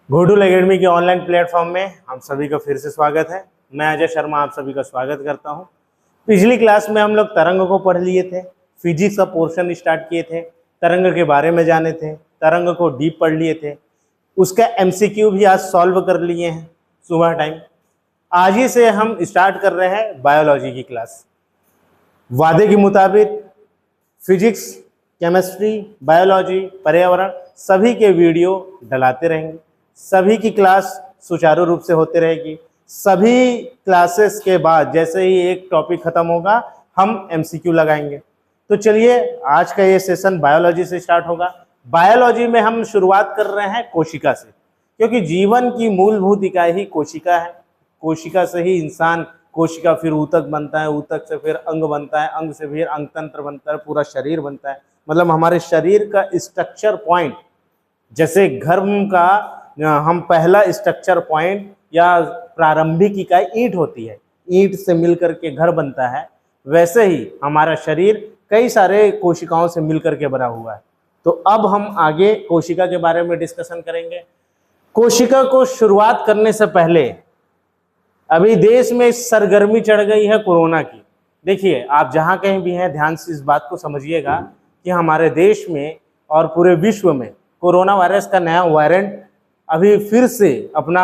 घोडुल academy के online platform में हम सभी का फिर से स्वागत है। मैं अजय शर्मा आप सभी का स्वागत करता हूं। पिछली क्लास में हम लोग तरंग को पढ़ लिए थे, फिजिक्स का पोर्शन स्टार्ट किए थे, तरंग के बारे में जाने थे, तरंग को डीप पढ़ लिए थे, उसका एमसीक्यू भी आज सॉल्व कर लिए हैं सुबह टाइम। आज ही से हम स्टार्ट कर रहे हैं बायोलॉजी की क्लास। वादे के मुताबिक फिजिक्स, केमिस्ट्री, बायोलॉजी, पर्यावरण सभी के वीडियो डलाते रहेंगे। सभी की क्लास सुचारू रूप से होती रहेगी। सभी क्लासेस के बाद जैसे ही एक टॉपिक खत्म होगा हम एमसीक्यू लगाएंगे। तो चलिए आज का ये सेशन बायोलॉजी से स्टार्ट होगा। बायोलॉजी में हम शुरुआत कर रहे हैं कोशिका से, क्योंकि जीवन की मूलभूत इकाई ही कोशिका है। कोशिका से ही इंसान, कोशिका फिर ऊतक बनता है, ऊतक से फिर अंग बनता है, अंग से फिर अंगतंत्र बनता है, पूरा शरीर बनता है। मतलब हमारे शरीर का स्ट्रक्चर पॉइंट, जैसे घर का हम पहला स्ट्रक्चर पॉइंट या प्रारंभिक इकाई ईंट होती है, ईंट से मिलकर के घर बनता है, वैसे ही हमारा शरीर कई सारे कोशिकाओं से मिलकर के बना हुआ है। तो अब हम आगे कोशिका के बारे में डिस्कशन करेंगे। कोशिका को शुरुआत करने से पहले अभी देश में सरगर्मी चढ़ गई है कोरोना की। देखिए, आप जहां कहीं भी हैं ध्यान से इस बात को समझिएगा कि हमारे देश में और पूरे विश्व में कोरोना वायरस का नया वेरिएंट अभी फिर से अपना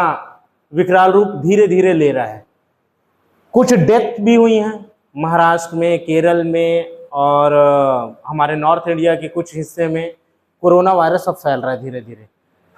विकराल रूप धीरे धीरे ले रहा है। कुछ डेथ भी हुई हैं महाराष्ट्र में, केरल में और हमारे नॉर्थ इंडिया के कुछ हिस्से में कोरोना वायरस अब फैल रहा है धीरे धीरे।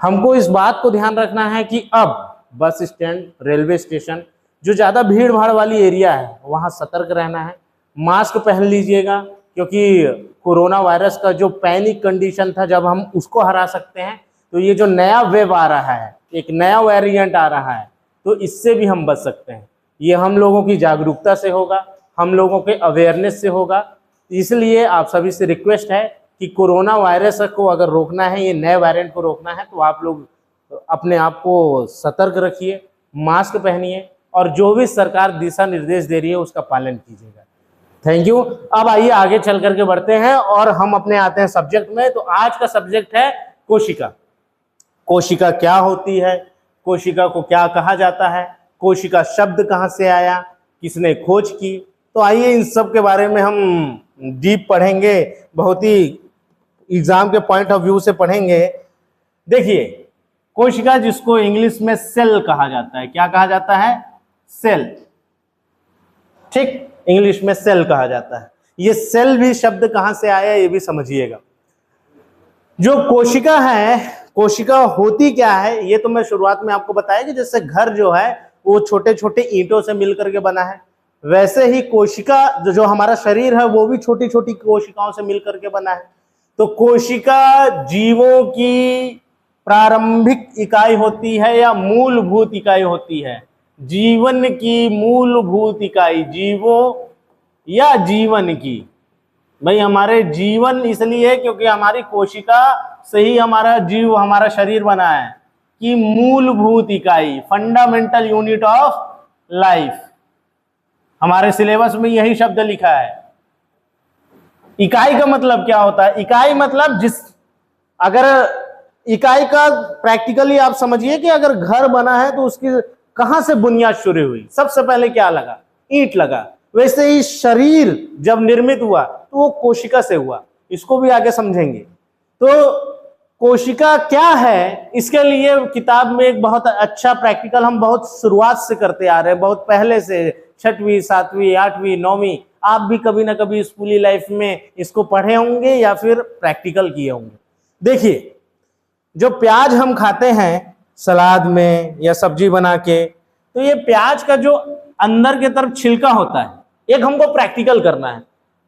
हमको इस बात को ध्यान रखना है कि अब बस स्टैंड, रेलवे स्टेशन, जो ज़्यादा भीड़ भाड़ वाली एरिया है वहाँ सतर्क रहना है। मास्क पहन लीजिएगा, क्योंकि कोरोना वायरस का जो पैनिक कंडीशन था जब हम उसको हरा सकते हैं, तो ये जो नया वेव आ रहा है, एक नया वेरिएंट आ रहा है, तो इससे भी हम बच सकते हैं। ये हम लोगों की जागरूकता से होगा, हम लोगों के अवेयरनेस से होगा। इसलिए आप सभी से रिक्वेस्ट है कि कोरोना वायरस को अगर रोकना है, ये नए वेरिएंट को रोकना है, तो आप लोग अपने आप को सतर्क रखिए, मास्क पहनिए और जो भी सरकार दिशा निर्देश दे रही है उसका पालन कीजिएगा। Thank you. अब आइए आगे चल करके बढ़ते हैं और हम अपने आते हैं सब्जेक्ट में। तो आज का सब्जेक्ट है कोशिका। कोशिका क्या होती है, कोशिका को क्या कहा जाता है, कोशिका शब्द कहाँ से आया, किसने खोज की। तो आइए इन सब के बारे में हम डीप पढ़ेंगे, बहुत ही एग्जाम के पॉइंट ऑफ व्यू से पढ़ेंगे। देखिए, कोशिका जिसको इंग्लिश में सेल कहा जाता है, क्या कहा जाता है? सेल। ठीक, इंग्लिश में सेल कहा जाता है। ये सेल भी शब्द कहाँ से आया ये भी समझिएगा। जो कोशिका है, कोशिका होती क्या है, ये तो मैं शुरुआत में आपको बताया कि जैसे घर जो है वो छोटे छोटे ईंटों से मिलकर के बना है, वैसे ही कोशिका जो हमारा शरीर है वो भी छोटी छोटी कोशिकाओं से मिलकर के बना है। तो कोशिका जीवों की प्रारंभिक इकाई होती है या मूलभूत इकाई होती है। जीवन की मूलभूत इकाई, जीवों या जीवन की। भाई हमारे जीवन इसलिए है क्योंकि हमारी कोशिका से ही हमारा जीव, हमारा शरीर बना है, कि मूलभूत इकाई, फंडामेंटल यूनिट ऑफ लाइफ। हमारे सिलेबस में यही शब्द लिखा है। इकाई का मतलब क्या होता है? इकाई मतलब अगर इकाई का प्रैक्टिकली आप समझिए कि अगर घर बना है तो उसकी कहां से बुनियाद शुरू हुई? सबसे पहले क्या लगा? ईंट लगा। वैसे ही शरीर जब निर्मित हुआ तो वो कोशिका से हुआ। इसको भी आगे समझेंगे। तो कोशिका क्या है, इसके लिए किताब में एक बहुत अच्छा प्रैक्टिकल हम बहुत शुरुआत से करते आ रहे हैं, बहुत पहले से, 6वीं 7वीं 8वीं 9वीं, आप भी कभी ना कभी स्कूली लाइफ में इसको पढ़े होंगे या फिर प्रैक्टिकल किए होंगे। देखिए, जो प्याज हम खाते हैं सलाद में या सब्जी बना के, तो ये प्याज का जो अंदर की तरफ छिलका होता है, एक हमको प्रैक्टिकल करना है।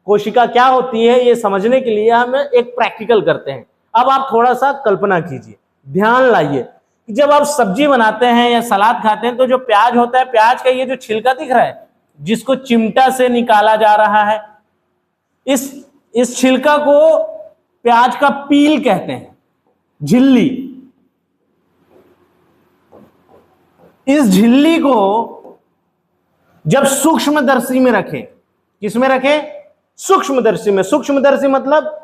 कोशिका क्या होती है ये समझने के लिए हम एक प्रैक्टिकल करते हैं। अब आप थोड़ा सा कल्पना कीजिए, ध्यान लाइए कि जब आप सब्जी बनाते हैं या सलाद खाते हैं तो जो प्याज होता है, प्याज का ये जो छिलका दिख रहा है, जिसको चिमटा से निकाला जा रहा है, इस छिलका को प्याज का पील कहते हैं, झिल्ली। इस झिल्ली को जब सूक्ष्मदर्शी में रखें, किसमें रखें? सूक्ष्मदर्शी में। सूक्ष्मदर्शी मतलब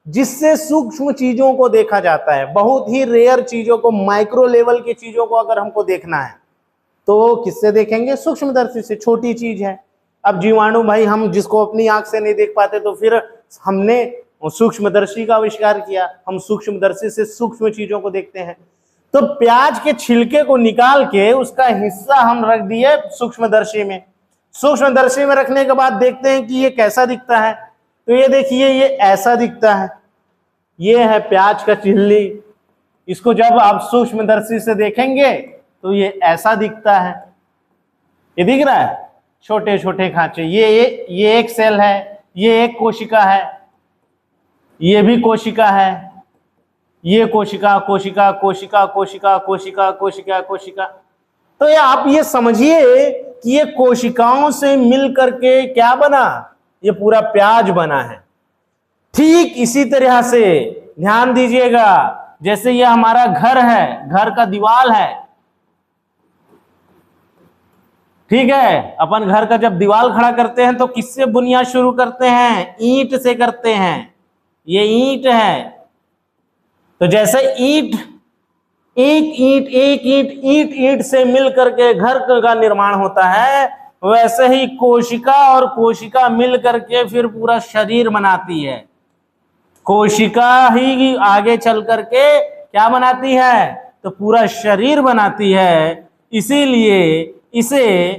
जिससे सूक्ष्म चीजों को देखा जाता है। बहुत ही रेयर चीजों को, माइक्रो लेवल की चीजों को अगर हमको देखना है तो किससे देखेंगे? सूक्ष्मदर्शी से। छोटी चीज है। अब जीवाणु भाई हम जिसको अपनी आंख से नहीं देख पाते, तो फिर हमने सूक्ष्मदर्शी का आविष्कार किया। हम सूक्ष्मदर्शी से सूक्ष्म चीजों को देखते हैं। तो प्याज के छिलके को निकाल के उसका हिस्सा हम रख दिए सूक्ष्मदर्शी में। सूक्ष्मदर्शी में रखने के बाद देखते हैं कि ये कैसा दिखता है। तो ये देखिए, ये ऐसा दिखता है। ये है प्याज का छिल्ली। इसको जब आप सूक्ष्मदर्शी से देखेंगे तो ये ऐसा दिखता है। ये दिख रहा है, छोटे छोटे खांचे। ये एक सेल है, ये एक कोशिका है, ये भी कोशिका है, ये कोशिका कोशिका कोशिका कोशिका कोशिका कोशिका कोशिका। तो ये आप ये समझिए कि ये कोशिकाओं से मिल करके क्या बना? ये पूरा प्याज बना है। ठीक इसी तरह से ध्यान दीजिएगा, जैसे ये हमारा घर है, घर का दीवार है, ठीक है। अपन घर का जब दीवार खड़ा करते हैं तो किससे बुनियाद शुरू करते हैं? ईंट से करते हैं। ये ईंट है। तो जैसे ईंट, एक ईंट एक ईंट ईंट ईंट से मिल करके घर का निर्माण होता है, वैसे ही कोशिका और कोशिका मिल करके फिर पूरा शरीर बनाती है। कोशिका ही आगे चल करके क्या बनाती है? तो पूरा शरीर बनाती है। इसीलिए इसे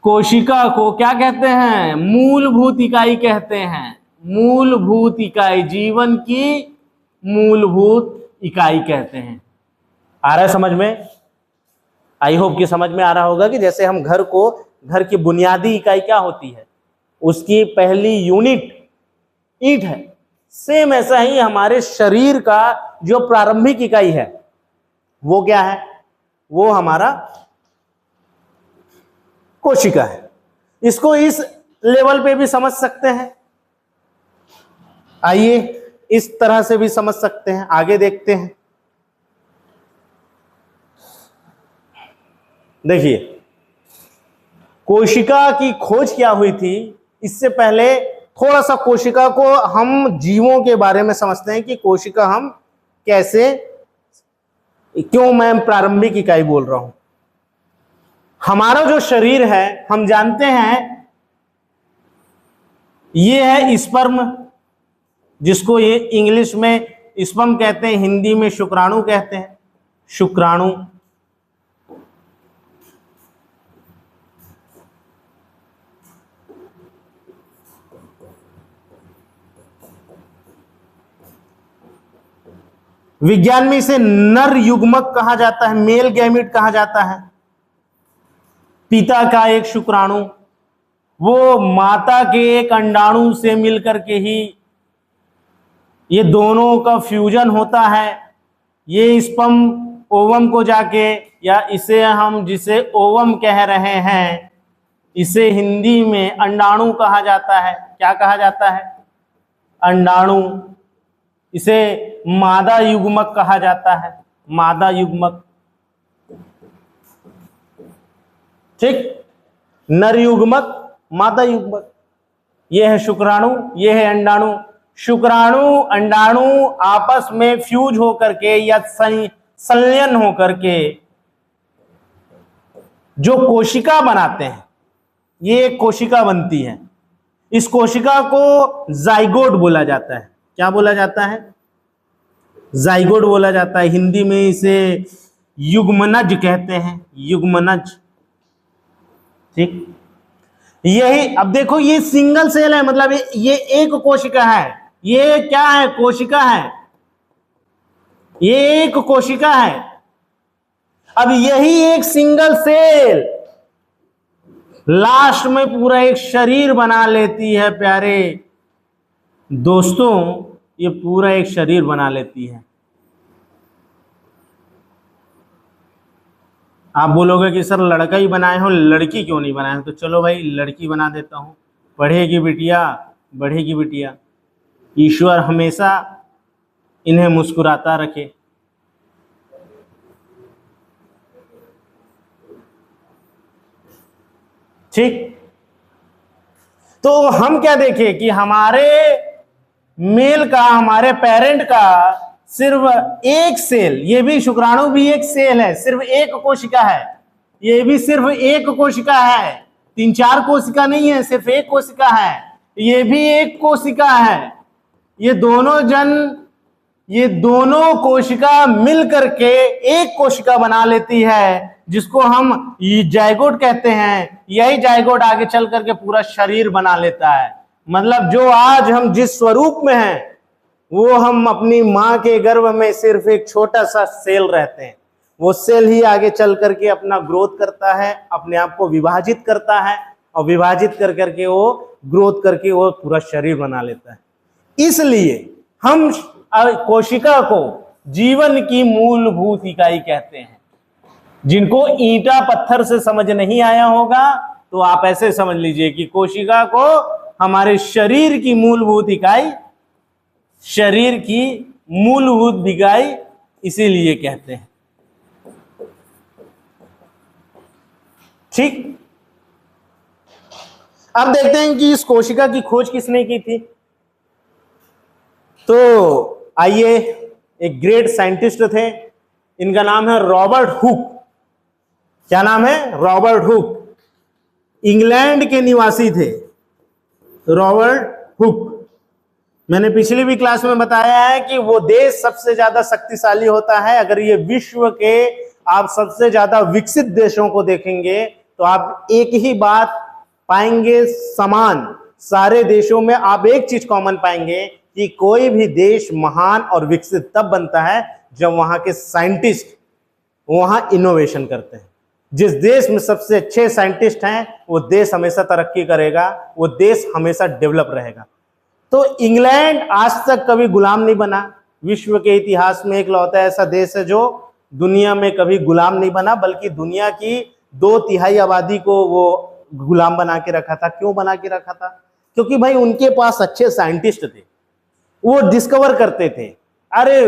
कोशिका को क्या कहते हैं? मूलभूत इकाई कहते हैं। मूलभूत इकाई, जीवन की मूलभूत इकाई कहते हैं। आ रहा है समझ में? आई होप कि समझ में आ रहा होगा कि जैसे हम घर की बुनियादी इकाई क्या होती है, उसकी पहली यूनिट ईंट है। सेम ऐसा ही हमारे शरीर का जो प्रारंभिक इकाई है वो क्या है? वो हमारा कोशिका है। इसको इस लेवल पे भी समझ सकते हैं। आइए इस तरह से भी समझ सकते हैं। आगे देखते हैं। देखिए, कोशिका की खोज क्या हुई थी? इससे पहले थोड़ा सा कोशिका को हम जीवों के बारे में समझते हैं कि कोशिका हम कैसे, क्यों मैं प्रारंभिक इकाई बोल रहा हूं। हमारा जो शरीर है, हम जानते हैं ये है स्पर्म, जिसको ये इंग्लिश में स्पर्म कहते हैं, हिंदी में शुक्राणु कहते हैं। शुक्राणु। विज्ञान में इसे नर युग्मक कहा जाता है, मेल गैमिट कहा जाता है। पिता का एक शुक्राणु वो माता के एक अंडाणु से मिलकर के ही ये दोनों का फ्यूजन होता है। ये स्पर्म ओवम को जाके, या इसे हम जिसे ओवम कह रहे हैं, इसे हिंदी में अंडाणु कहा जाता है। क्या कहा जाता है? अंडाणु। इसे मादा युग्मक कहा जाता है। मादा युग्मक, ठीक। नर युग्मक, मादा युग्मक। यह है शुक्राणु, यह है अंडाणु। शुक्राणु अंडाणु आपस में फ्यूज होकर के या संलयन होकर के जो कोशिका बनाते हैं, ये एक कोशिका बनती है। इस कोशिका को जाइगोट बोला जाता है। क्या बोला जाता है? जाइगोट बोला जाता है। हिंदी में इसे युग्मनज कहते हैं। युग्मनज, ठीक। यही, अब देखो ये सिंगल सेल है, मतलब ये एक कोशिका है। ये क्या है? कोशिका है। ये एक कोशिका है। अब यही एक सिंगल सेल लास्ट में पूरा एक शरीर बना लेती है। प्यारे दोस्तों, ये पूरा एक शरीर बना लेती है। आप बोलोगे कि सर लड़का ही बनाए हो, लड़की क्यों नहीं बनाए हो? तो चलो भाई लड़की बना देता हूं। पढ़ेगी बिटिया, बढ़ेगी बिटिया। ईश्वर हमेशा इन्हें मुस्कुराता रखे। ठीक। तो हम क्या देखें कि हमारे मेल का, हमारे पेरेंट का सिर्फ एक सेल, ये भी शुक्राणु भी एक सेल है, सिर्फ एक कोशिका है, ये भी सिर्फ एक कोशिका है, 3-4 कोशिका नहीं है, सिर्फ एक कोशिका है, ये भी एक कोशिका है। ये दोनों कोशिका मिल करके एक कोशिका बना लेती है, जिसको हम जाइगोट कहते हैं। यही जाइगोट आगे चल करके पूरा शरीर बना लेता है। मतलब जो आज हम जिस स्वरूप में हैं, वो हम अपनी माँ के गर्भ में सिर्फ एक छोटा सा सेल रहते हैं। वो सेल ही आगे चल करके अपना ग्रोथ करता है, अपने आप को विभाजित करता है, और विभाजित कर करके वो ग्रोथ करके वो पूरा शरीर बना लेता है। इसलिए हम कोशिका को जीवन की मूलभूत इकाई कहते हैं। जिनको ईंटा पत्थर से समझ नहीं आया होगा, तो आप ऐसे समझ लीजिए कि कोशिका को हमारे शरीर की मूलभूत इकाई इसीलिए कहते हैं। ठीक, अब देखते हैं कि इस कोशिका की खोज किसने की थी। तो आइए, एक ग्रेट साइंटिस्ट थे, इनका नाम है रॉबर्ट हुक। क्या नाम है? Robert Hooke. इंग्लैंड के निवासी थे रॉबर्ट हुक। मैंने पिछली भी क्लास में बताया है कि वो देश सबसे ज्यादा शक्तिशाली होता है। अगर ये विश्व के आप सबसे ज्यादा विकसित देशों को देखेंगे तो आप एक ही बात पाएंगे, समान सारे देशों में आप एक चीज कॉमन पाएंगे कि कोई भी देश महान और विकसित तब बनता है जब वहां के साइंटिस्ट वहां इनोवेशन करते हैं। जिस देश में सबसे अच्छे साइंटिस्ट हैं, वो देश हमेशा तरक्की करेगा, वो देश हमेशा डेवलप रहेगा। तो इंग्लैंड आज तक कभी गुलाम नहीं बना। विश्व के इतिहास में एक लौता ऐसा देश है जो दुनिया में कभी गुलाम नहीं बना, बल्कि दुनिया की 2/3 आबादी को वो गुलाम बना के रखा था। क्यों बना के रखा था? क्योंकि भाई उनके पास अच्छे साइंटिस्ट थे, वो डिस्कवर करते थे। अरे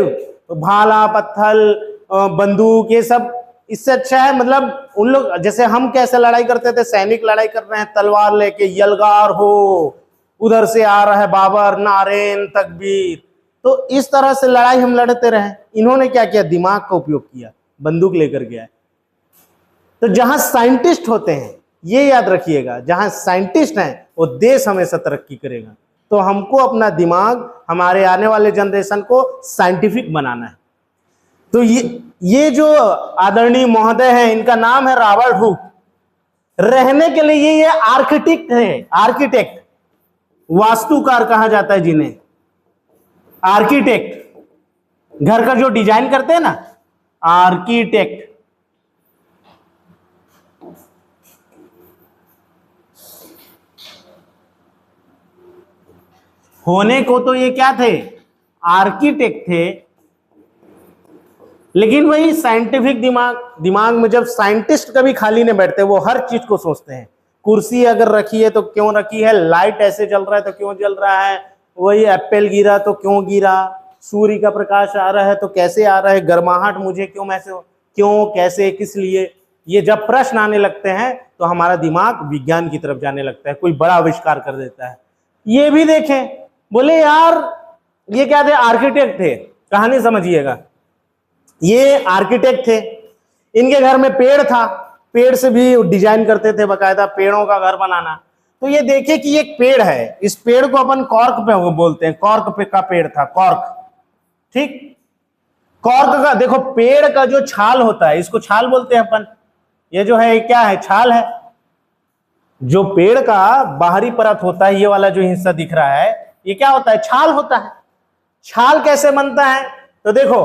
भाला, पत्थर, बंदूक, ये सब इससे अच्छा है। मतलब उन लोग, जैसे हम कैसे लड़ाई करते थे, सैनिक लड़ाई कर रहे हैं तलवार लेके, यलगार हो, उधर से आ रहा है बाबर, नारेन, तकबीर, तो इस तरह से लड़ाई हम लड़ते रहे। इन्होंने क्या किया? दिमाग का उपयोग किया, बंदूक लेकर गया। तो जहां साइंटिस्ट होते हैं, ये याद रखिएगा, जहां साइंटिस्ट हैं वो देश हमेशा तरक्की करेगा। तो हमको अपना दिमाग, हमारे आने वाले जनरेशन को साइंटिफिक बनाना है। तो ये जो आदरणीय महोदय हैं, इनका नाम है रॉबर्ट हुक। रहने के लिए ये आर्किटेक्ट है, आर्किटेक्ट, वास्तुकार कहा जाता है जिन्हें, आर्किटेक्ट। घर का जो डिजाइन करते हैं ना, आर्किटेक्ट। होने को तो ये क्या थे? आर्किटेक्ट थे। लेकिन वही साइंटिफिक दिमाग में जब साइंटिस्ट कभी खाली नहीं बैठते, वो हर चीज को सोचते हैं। कुर्सी अगर रखी है तो क्यों रखी है, लाइट ऐसे जल रहा है तो क्यों जल रहा है, वही एप्पल गिरा तो क्यों गिरा, सूर्य का प्रकाश आ रहा है तो कैसे आ रहा है, गर्माहट मुझे क्यों महसूस, क्यों, कैसे, किस लिए। ये जब प्रश्न आने लगते हैं तो हमारा दिमाग विज्ञान की तरफ जाने लगता है, कोई बड़ा आविष्कार कर देता है। ये भी देखें, बोले यार ये क्या थे? आर्किटेक्ट थे। कहानी समझिएगा, ये आर्किटेक्ट थे, इनके घर में पेड़ था, पेड़ से भी डिजाइन करते थे, बकायदा पेड़ों का घर बनाना। तो ये देखे कि एक पेड़ है, इस पेड़ को अपन कॉर्क पे बोलते हैं, कॉर्क पे का पेड़ था, कॉर्क। ठीक, कॉर्क का देखो, पेड़ का जो छाल होता है, इसको छाल बोलते हैं अपन। ये जो है क्या है? छाल है। जो पेड़ का बाहरी परत होता है, ये वाला जो हिस्सा दिख रहा है, ये क्या होता है? छाल होता है। छाल कैसे बनता है? तो देखो,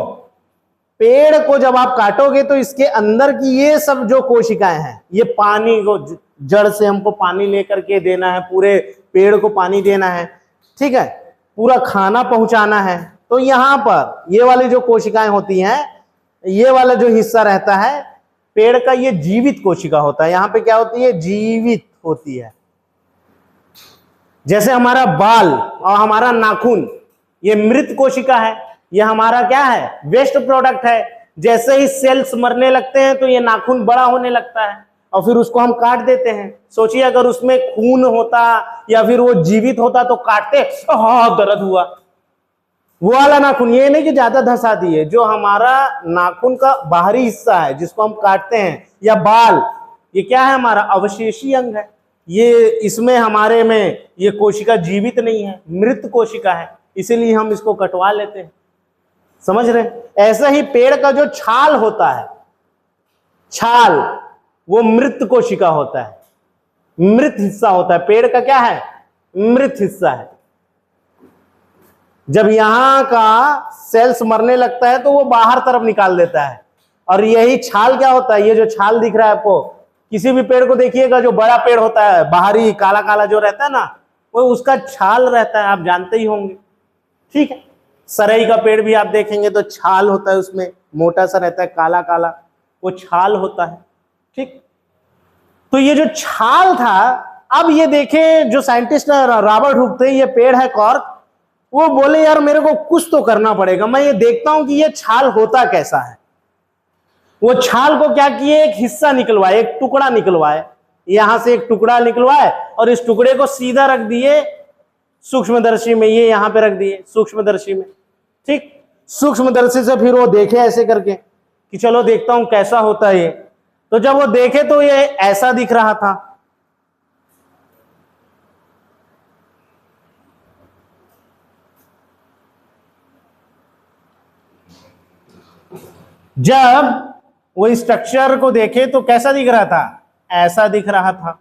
पेड़ को जब आप काटोगे तो इसके अंदर की ये सब जो कोशिकाएं हैं, ये पानी को, जड़ से हमको पानी लेकर के देना है, पूरे पेड़ को पानी देना है, ठीक है, पूरा खाना पहुंचाना है। तो यहाँ पर ये वाली जो कोशिकाएं होती हैं, ये वाला जो हिस्सा रहता है पेड़ का, ये जीवित कोशिका होता है। यहाँ पे क्या होती है? जीवित होती है। जैसे हमारा बाल और हमारा नाखून, ये मृत कोशिका है, ये हमारा क्या है? वेस्ट प्रोडक्ट है। जैसे ही सेल्स मरने लगते हैं तो ये नाखून बड़ा होने लगता है और फिर उसको हम काट देते हैं। सोचिए अगर उसमें खून होता या फिर वो जीवित होता तो काटते, हाँ दर्द हुआ, वो वाला नाखून, ये नहीं कि ज्यादा धंसा दिए, जो हमारा नाखून का बाहरी हिस्सा है जिसको हम काटते हैं, या बाल, ये क्या है, हमारा अवशेषी अंग है। ये इसमें हमारे में ये कोशिका जीवित नहीं है, मृत कोशिका है, इसीलिए हम इसको कटवा लेते हैं। समझ रहे हैं? ऐसा ही पेड़ का जो छाल होता है, छाल, वो मृत कोशिका होता है, मृत हिस्सा होता है। पेड़ का क्या है? मृत हिस्सा है। जब यहां का सेल्स मरने लगता है तो वो बाहर तरफ निकाल देता है। और यही छाल क्या होता है? ये जो छाल दिख रहा है आपको, किसी भी पेड़ को देखिएगा, जो बड़ा पेड़ होता है, बाहरी काला काला जो रहता है ना, वो उसका छाल रहता है, आप जानते ही होंगे। ठीक है, सरई का पेड़ भी आप देखेंगे तो छाल होता है, उसमें मोटा सा रहता है, काला काला, वो छाल होता है। ठीक, तो ये जो छाल था, अब ये देखे जो साइंटिस्ट रॉबर्ट हुक थे, ये पेड़ है कॉर्क, वो बोले यार मेरे को कुछ तो करना पड़ेगा, मैं ये देखता हूं कि ये छाल होता कैसा है। वो छाल को क्या किए, एक हिस्सा निकलवाए, एक टुकड़ा निकलवाए, यहां से एक टुकड़ा निकलवाए और इस टुकड़े को सीधा रख दिए सूक्ष्मदर्शी में, ये यहां पे रख दिए सूक्ष्मदर्शी में। ठीक, सूक्ष्मदर्शी से फिर वो देखे ऐसे करके कि चलो देखता हूं कैसा होता है ये। तो जब वो देखे तो ये ऐसा दिख रहा था। जब वो स्ट्रक्चर को देखे तो कैसा दिख रहा था? ऐसा दिख रहा था।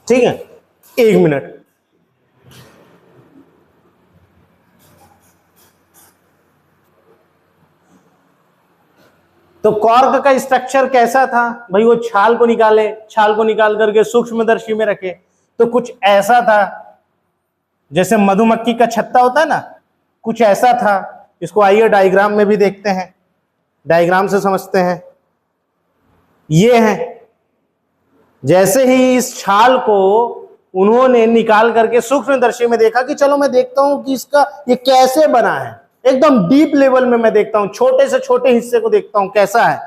ठीक है, 1 मिनट। तो कॉर्क का स्ट्रक्चर कैसा था भाई? वो छाल को निकाले, छाल को निकाल करके सूक्ष्मदर्शी में रखे तो कुछ ऐसा था, जैसे मधुमक्खी का छत्ता होता है ना, कुछ ऐसा था। इसको आइए डायग्राम में भी देखते हैं, डायग्राम से समझते हैं। ये है, जैसे ही इस छाल को उन्होंने निकाल करके सूक्ष्मदर्शी में देखा कि चलो मैं देखता हूं कि इसका ये कैसे बना है, एकदम डीप लेवल में मैं देखता हूं, छोटे से छोटे हिस्से को देखता हूं कैसा है।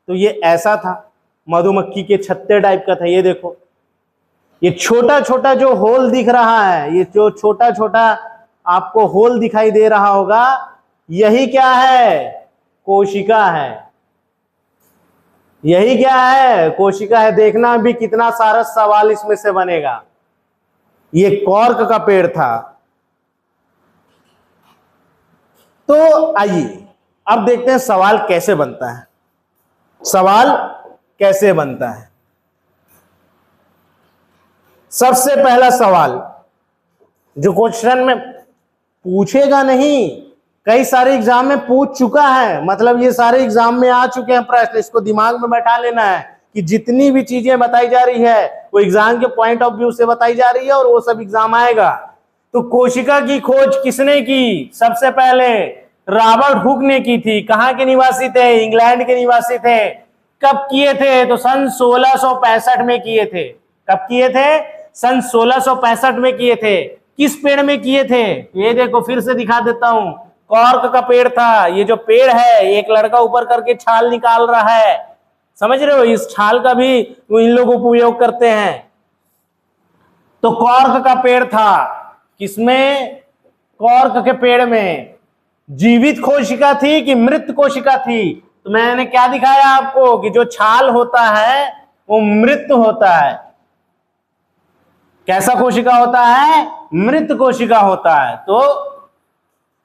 तो ये ऐसा था, मधुमक्खी के छत्ते टाइप का था। ये देखो, ये छोटा छोटा जो होल दिख रहा है, ये जो छोटा छोटा आपको होल दिखाई दे रहा होगा, यही क्या है? कोशिका है। यही क्या है? कोशिका है। देखना भी कितना सारा सवाल इसमें से बनेगा। ये कॉर्क का पेड़ था। तो आइए अब देखते हैं सवाल कैसे बनता है। सवाल कैसे बनता है? सबसे पहला सवाल जो क्वेश्चन में पूछेगा नहीं, कई सारे एग्जाम में पूछ चुका है, मतलब ये सारे एग्जाम में आ चुके हैं प्रश्न, इसको दिमाग में बैठा लेना है कि जितनी भी चीजें बताई जा रही है वो एग्जाम के पॉइंट ऑफ व्यू से बताई जा रही है और वो सब एग्जाम आएगा। तो कोशिका की खोज किसने की? सबसे पहले रॉबर्ट हुक ने की थी। कहां के निवासी थे? इंग्लैंड के निवासी थे। कब किए थे? तो सन 1665 में किए थे। कब किए थे? सन 1665 में किए थे। किस पेड़ में किए थे? ये देखो, फिर से दिखा देता हूं, कॉर्क का पेड़ था। ये जो पेड़ है, एक लड़का ऊपर करके छाल निकाल रहा है, समझ रहे हो? इस छाल का भी इन लोग उपयोग करते हैं। तो कॉर्क का पेड़ था। किसमें? कॉर्क के पेड़ में। जीवित कोशिका थी कि मृत कोशिका थी? तो मैंने क्या दिखाया आपको कि जो छाल होता है वो मृत होता है। कैसा कोशिका होता है? मृत कोशिका होता है। तो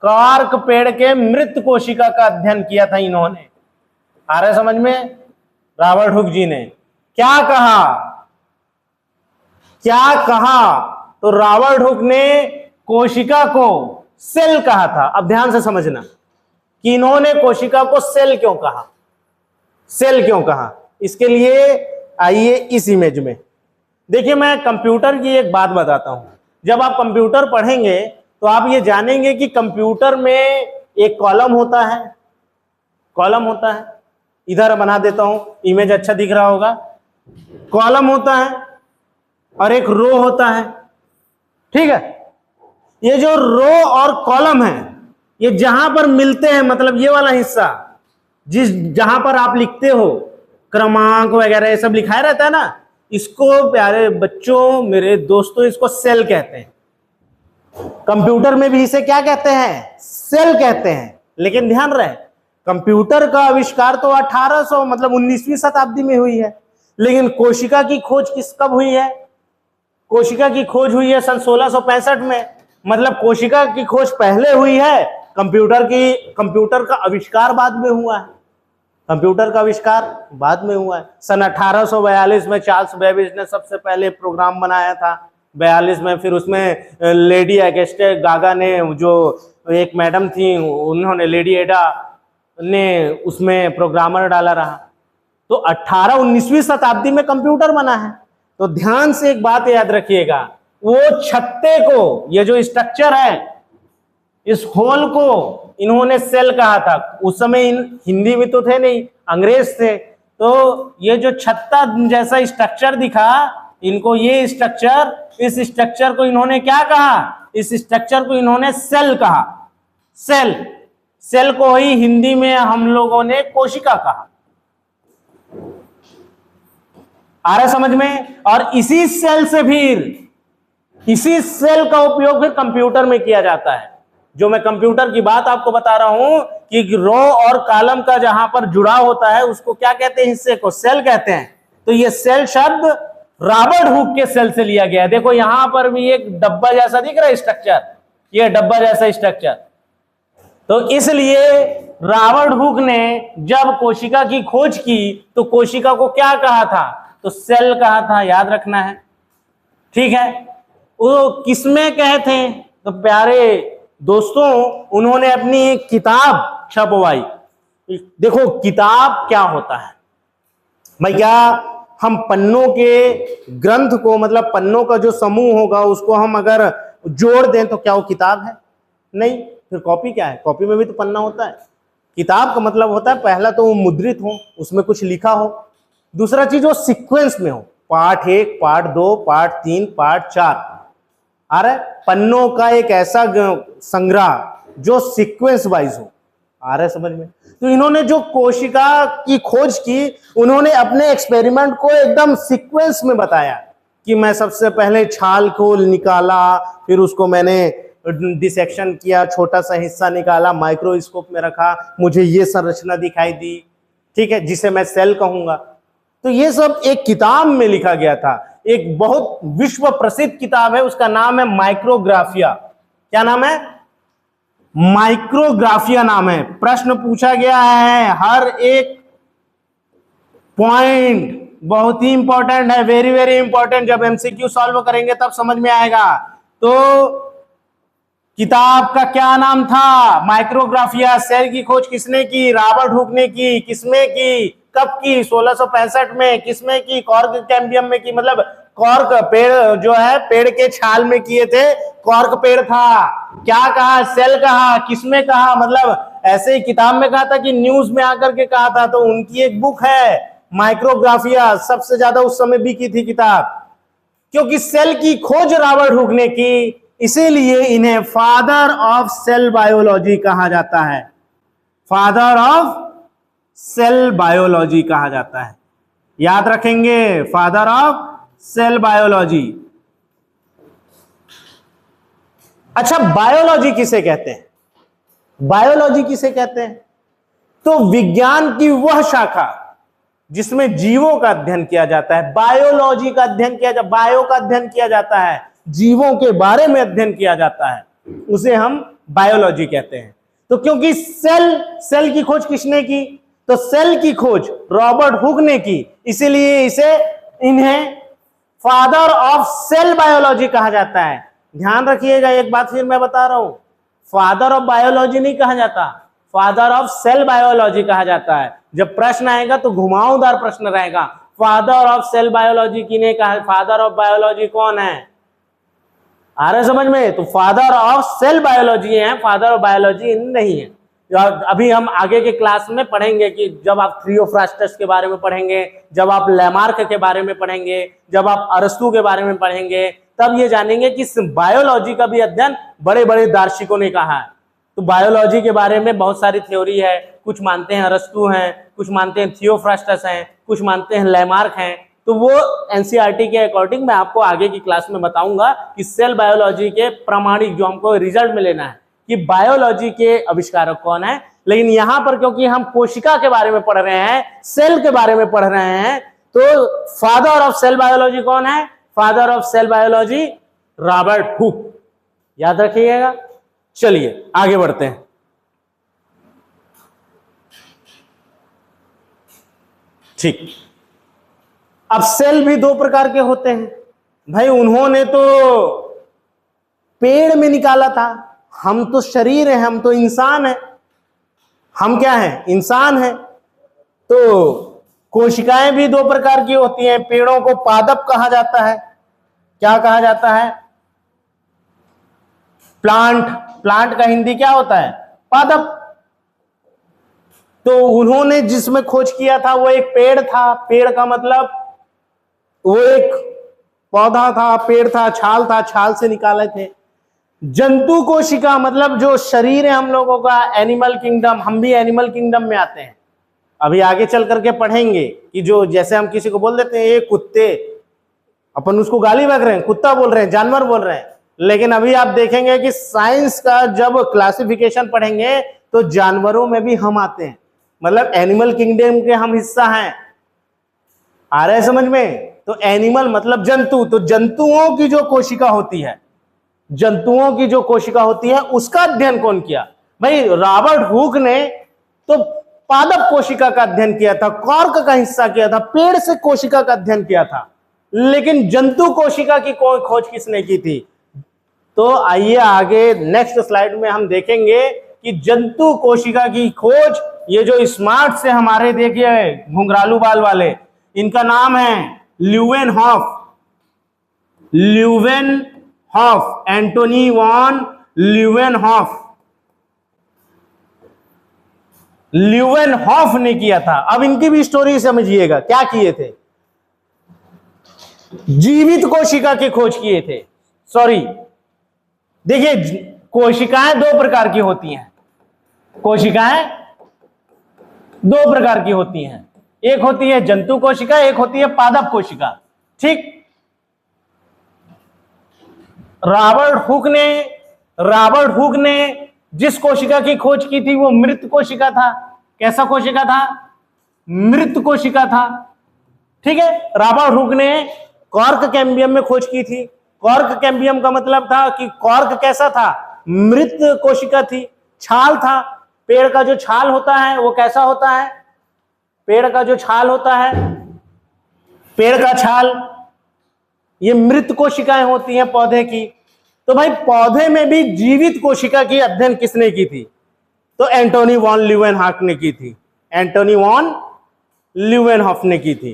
कॉर्क पेड़ के मृत कोशिका का अध्ययन किया था इन्होंने। आ रहा है समझ में? रॉबर्ट हुक जी ने क्या कहा? क्या कहा? तो रॉबर्ट हुक ने कोशिका को सेल कहा था। अब ध्यान से समझना कि इन्होंने कोशिका को सेल क्यों कहा। सेल क्यों कहा, इसके लिए आइए इस इमेज में देखिए। मैं कंप्यूटर की एक बात बताता हूं। जब आप कंप्यूटर पढ़ेंगे तो आप ये जानेंगे कि कंप्यूटर में एक कॉलम होता है, कॉलम होता है, इधर बना देता हूं, इमेज अच्छा दिख रहा होगा। कॉलम होता है और एक रो होता है। ठीक है, ये जो रो और कॉलम है, ये जहां पर मिलते हैं, मतलब ये वाला हिस्सा जहां पर आप लिखते हो क्रमांक वगैरह ये सब लिखाया रहता है ना, इसको प्यारे बच्चों, मेरे दोस्तों, इसको सेल कहते हैं। कंप्यूटर में भी इसे क्या कहते हैं? सेल कहते हैं। लेकिन ध्यान रहे, कंप्यूटर का आविष्कार तो 1800 मतलब 19वीं शताब्दी में हुई है, लेकिन कोशिका की खोज कब हुई है? कोशिका की खोज हुई है सन 1665 में। मतलब कोशिका की खोज पहले हुई है, कंप्यूटर का आविष्कार बाद में हुआ है। कंप्यूटर का आविष्कार बाद में हुआ है। सन 1842 में चार्ल्स बेबेज ने सबसे पहले प्रोग्राम बनाया था, 42 में। फिर उसमें लेडी अगस्टा गागा ने, जो एक मैडम थी, उन्होंने, लेडी एडा ने उसमें प्रोग्रामर डाला रहा। तो 19वीं शताब्दी में कंप्यूटर बना है। तो ध्यान से एक बात याद रखिएगा, वो छत्ते को, ये जो स्ट्रक्चर है, इस होल को इन्होंने सेल कहा था। उस समय हिंदी में तो थे नहीं, अंग्रेज थे। तो ये जो छत्ता जैसा स्ट्रक्चर दिखा, इनको ये स्ट्रक्चर, इस स्ट्रक्चर को इन्होंने क्या कहा? इस स्ट्रक्चर को इन्होंने सेल कहा। सेल को ही हिंदी में हम लोगों ने कोशिका कहा। आ रहा समझ में? और इसी सेल का उपयोग फिर कंप्यूटर में किया जाता है। जो मैं कंप्यूटर की बात आपको बता रहा हूं कि रो और कॉलम का जहां पर जुड़ाव होता है, उसको क्या कहते हैं? हिस्से को सेल कहते हैं। तो ये सेल शब्द रॉबर्ट हुक के सेल से लिया गया है। देखो यहां पर भी एक डब्बा जैसा दिख रहा है स्ट्रक्चर, ये डब्बा जैसा स्ट्रक्चर। तो इसलिए रॉबर्ट हुक ने जब कोशिका की खोज की तो कोशिका को क्या कहा था? तो सेल कहा था। याद रखना है, ठीक है। वो किसमें कहे थे? तो प्यारे दोस्तों, उन्होंने अपनी एक किताब छपवाई। देखो किताब क्या होता है भैया, हम पन्नों के ग्रंथ को, मतलब पन्नों का जो समूह होगा उसको हम अगर जोड़ दें तो क्या वो किताब है? नहीं। फिर कॉपी क्या है? कॉपी में भी तो पन्ना होता है। किताब का मतलब होता है पहला तो वो मुद्रित हो, उसमें कुछ लिखा हो, दूसरा चीज वो सीक्वेंस में हो, पार्ट 1, पार्ट 2, पार्ट 3, पार्ट 4। आ रहा है? पन्नों का एक ऐसा संग्रह जो सीक्वेंस वाइज हो। आ रहा है समझ में? तो इन्होंने जो कोशिका की खोज की, उन्होंने अपने एक्सपेरिमेंट को एकदम सीक्वेंस में बताया कि मैं सबसे पहले छाल को निकाला, फिर उसको मैंने डिसेक्शन किया, छोटा सा हिस्सा निकाला, माइक्रोस्कोप में रखा, मुझे ये संरचना दिखाई दी, ठीक है, जिसे मैं सेल कहूंगा। तो ये सब एक किताब में लिखा गया था। एक बहुत विश्व प्रसिद्ध किताब है, उसका नाम है माइक्रोग्राफिया। क्या नाम है? माइक्रोग्राफिया नाम है। प्रश्न पूछा गया है, हर एक पॉइंट बहुत ही इंपॉर्टेंट है, वेरी वेरी इंपॉर्टेंट। जब एमसीक्यू सॉल्व करेंगे तब समझ में आएगा। तो किताब का क्या नाम था? माइक्रोग्राफिया। सेल की खोज किसने की? रॉबर्ट हुक ने की। किसमें की? कब की? 1665 में। किसमें की? कॉर्क कैम्बियम में की। मतलब कॉर्क पेड़ जो है, पेड़ के छाल में किए थे, कॉर्क पेड़ था। क्या कहा? सेल कहा। किसमें कहा? मतलब ऐसे ही किताब में कहा था कि न्यूज में आकर के कहा था। तो उनकी एक बुक है माइक्रोग्राफिया, सबसे ज्यादा उस समय बिकी थी किताब, क्योंकि सेल की खोज रॉबर्ट हुक ने की, इसीलिए इन्हें फादर ऑफ सेल बायोलॉजी कहा जाता है। फादर ऑफ सेल बायोलॉजी कहा जाता है। याद रखेंगे, फादर ऑफ सेल बायोलॉजी। अच्छा, बायोलॉजी किसे कहते हैं? बायोलॉजी किसे कहते हैं? तो विज्ञान की वह शाखा जिसमें जीवों का अध्ययन किया जाता है। बायोलॉजी का अध्ययन किया जाता है, बायो का अध्ययन किया जाता है, जीवों के बारे में अध्ययन किया जाता है, उसे हम बायोलॉजी कहते हैं। तो क्योंकि सेल की खोज किसने की? तो सेल की खोज रॉबर्ट हुक ने की, इसीलिए इन्हें फादर ऑफ सेल बायोलॉजी कहा जाता है। ध्यान रखिएगा, एक बात फिर मैं बता रहा हूं, फादर ऑफ बायोलॉजी नहीं कहा जाता, फादर ऑफ सेल बायोलॉजी कहा जाता है। जब प्रश्न आएगा तो घुमावदार प्रश्न रहेगा, फादर ऑफ सेल बायोलॉजी किने कहा? फादर ऑफ बायोलॉजी कौन है? आ रहा है समझ में? तो फादर ऑफ सेल बायोलॉजी है, फादर ऑफ बायोलॉजी नहीं है। अभी हम आगे के क्लास में पढ़ेंगे कि जब आप थियोफ्रास्टस के बारे में पढ़ेंगे, जब आप लैमार्क के बारे में पढ़ेंगे, जब आप अरस्तु के बारे में पढ़ेंगे, तब ये जानेंगे कि बायोलॉजी का भी अध्ययन बड़े बड़े दार्शनिकों ने कहा है। तो बायोलॉजी के बारे में बहुत सारी थ्योरी है, कुछ मानते हैं अरस्तू हैं, कुछ मानते हैं थियोफ्रास्टस हैं, कुछ मानते हैं लैमार्क हैं। तो वो एनसीईआरटी के अकॉर्डिंग मैं आपको आगे की क्लास में बताऊंगा कि सेल बायोलॉजी के प्रामाणिक जो हमको रिजल्ट में लेना है कि बायोलॉजी के आविष्कारक कौन है। लेकिन यहां पर क्योंकि हम कोशिका के बारे में पढ़ रहे हैं, सेल के बारे में पढ़ रहे हैं, तो फादर ऑफ सेल बायोलॉजी कौन है? Father of cell biology Robert Hooke, याद रखिएगा। चलिए आगे बढ़ते हैं। ठीक, अब सेल भी दो प्रकार के होते हैं भाई। उन्होंने तो पेड़ में निकाला था, हम तो शरीर है, हम तो इंसान है। हम क्या है? इंसान है। तो कोशिकाएं भी दो प्रकार की होती हैं। पेड़ों को पादप कहा जाता है। क्या कहा जाता है? प्लांट। प्लांट का हिंदी क्या होता है? पादप। तो उन्होंने जिसमें खोज किया था वो एक पेड़ था। पेड़ का मतलब वो एक पौधा था, पेड़ था, छाल था, छाल से निकाले थे। जंतु कोशिका मतलब जो शरीर है हम लोगों का, एनिमल किंगडम, हम भी एनिमल किंगडम में आते हैं। अभी आगे चल करके पढ़ेंगे कि जो जैसे हम किसी को बोल देते हैं ये कुत्ते, अपन उसको गाली बक रहे हैं, कुत्ता बोल रहे हैं, जानवर बोल रहे हैं। लेकिन अभी आप देखेंगे कि साइंस का जब क्लासिफिकेशन पढ़ेंगे तो जानवरों में भी हम आते हैं, मतलब एनिमल किंगडम के हम हिस्सा हैं। आ रहा है समझ में? तो एनिमल मतलब जंतु। तो जंतुओं की जो कोशिका होती है, जंतुओं की जो कोशिका होती है उसका अध्ययन कौन किया? भाई रॉबर्ट हुक ने तो पादप कोशिका का अध्ययन किया था, कॉर्क का हिस्सा किया था, पेड़ से कोशिका का अध्ययन किया था। लेकिन जंतु कोशिका की खोज किसने की थी? तो आइए आगे नेक्स्ट स्लाइड में हम देखेंगे कि जंतु कोशिका की खोज ये जो स्मार्ट से हमारे देखिए घुंघरालू बाल वाले, इनका नाम है ल्यूवेनहॉफ। ल्यूवेनहॉफ, एंटोनी वॉन ल्यूवेनहॉफ। ल्यूवेनहॉफ ने किया था। अब इनकी भी स्टोरी समझिएगा, क्या किए थे? जीवित कोशिका की खोज किए थे। सॉरी, देखिए कोशिकाएं दो प्रकार की होती हैं। कोशिकाएं दो प्रकार की होती हैं, एक होती है जंतु कोशिका, एक होती है पादप कोशिका। ठीक, रॉबर्ट हुक ने जिस कोशिका की खोज की थी वो मृत कोशिका था। कैसा कोशिका था? मृत कोशिका था। ठीक है, रॉबर्ट हुक ने कॉर्क कैम्बियम में खोज की थी। कॉर्क कैम्बियम का मतलब था कि कॉर्क कैसा था? मृत कोशिका थी, छाल था। पेड़ का जो छाल होता है वो कैसा होता है? पेड़ का जो छाल होता है, पेड़ का छाल, ये मृत कोशिकाएं होती हैं पौधे की। तो भाई पौधे में भी जीवित कोशिका की अध्ययन किसने की थी? तो एंटोनी वॉन ल्यूवेनहॉफ ने की थी। एंटोनी वॉन ल्यूवेनहॉफ ने की थी।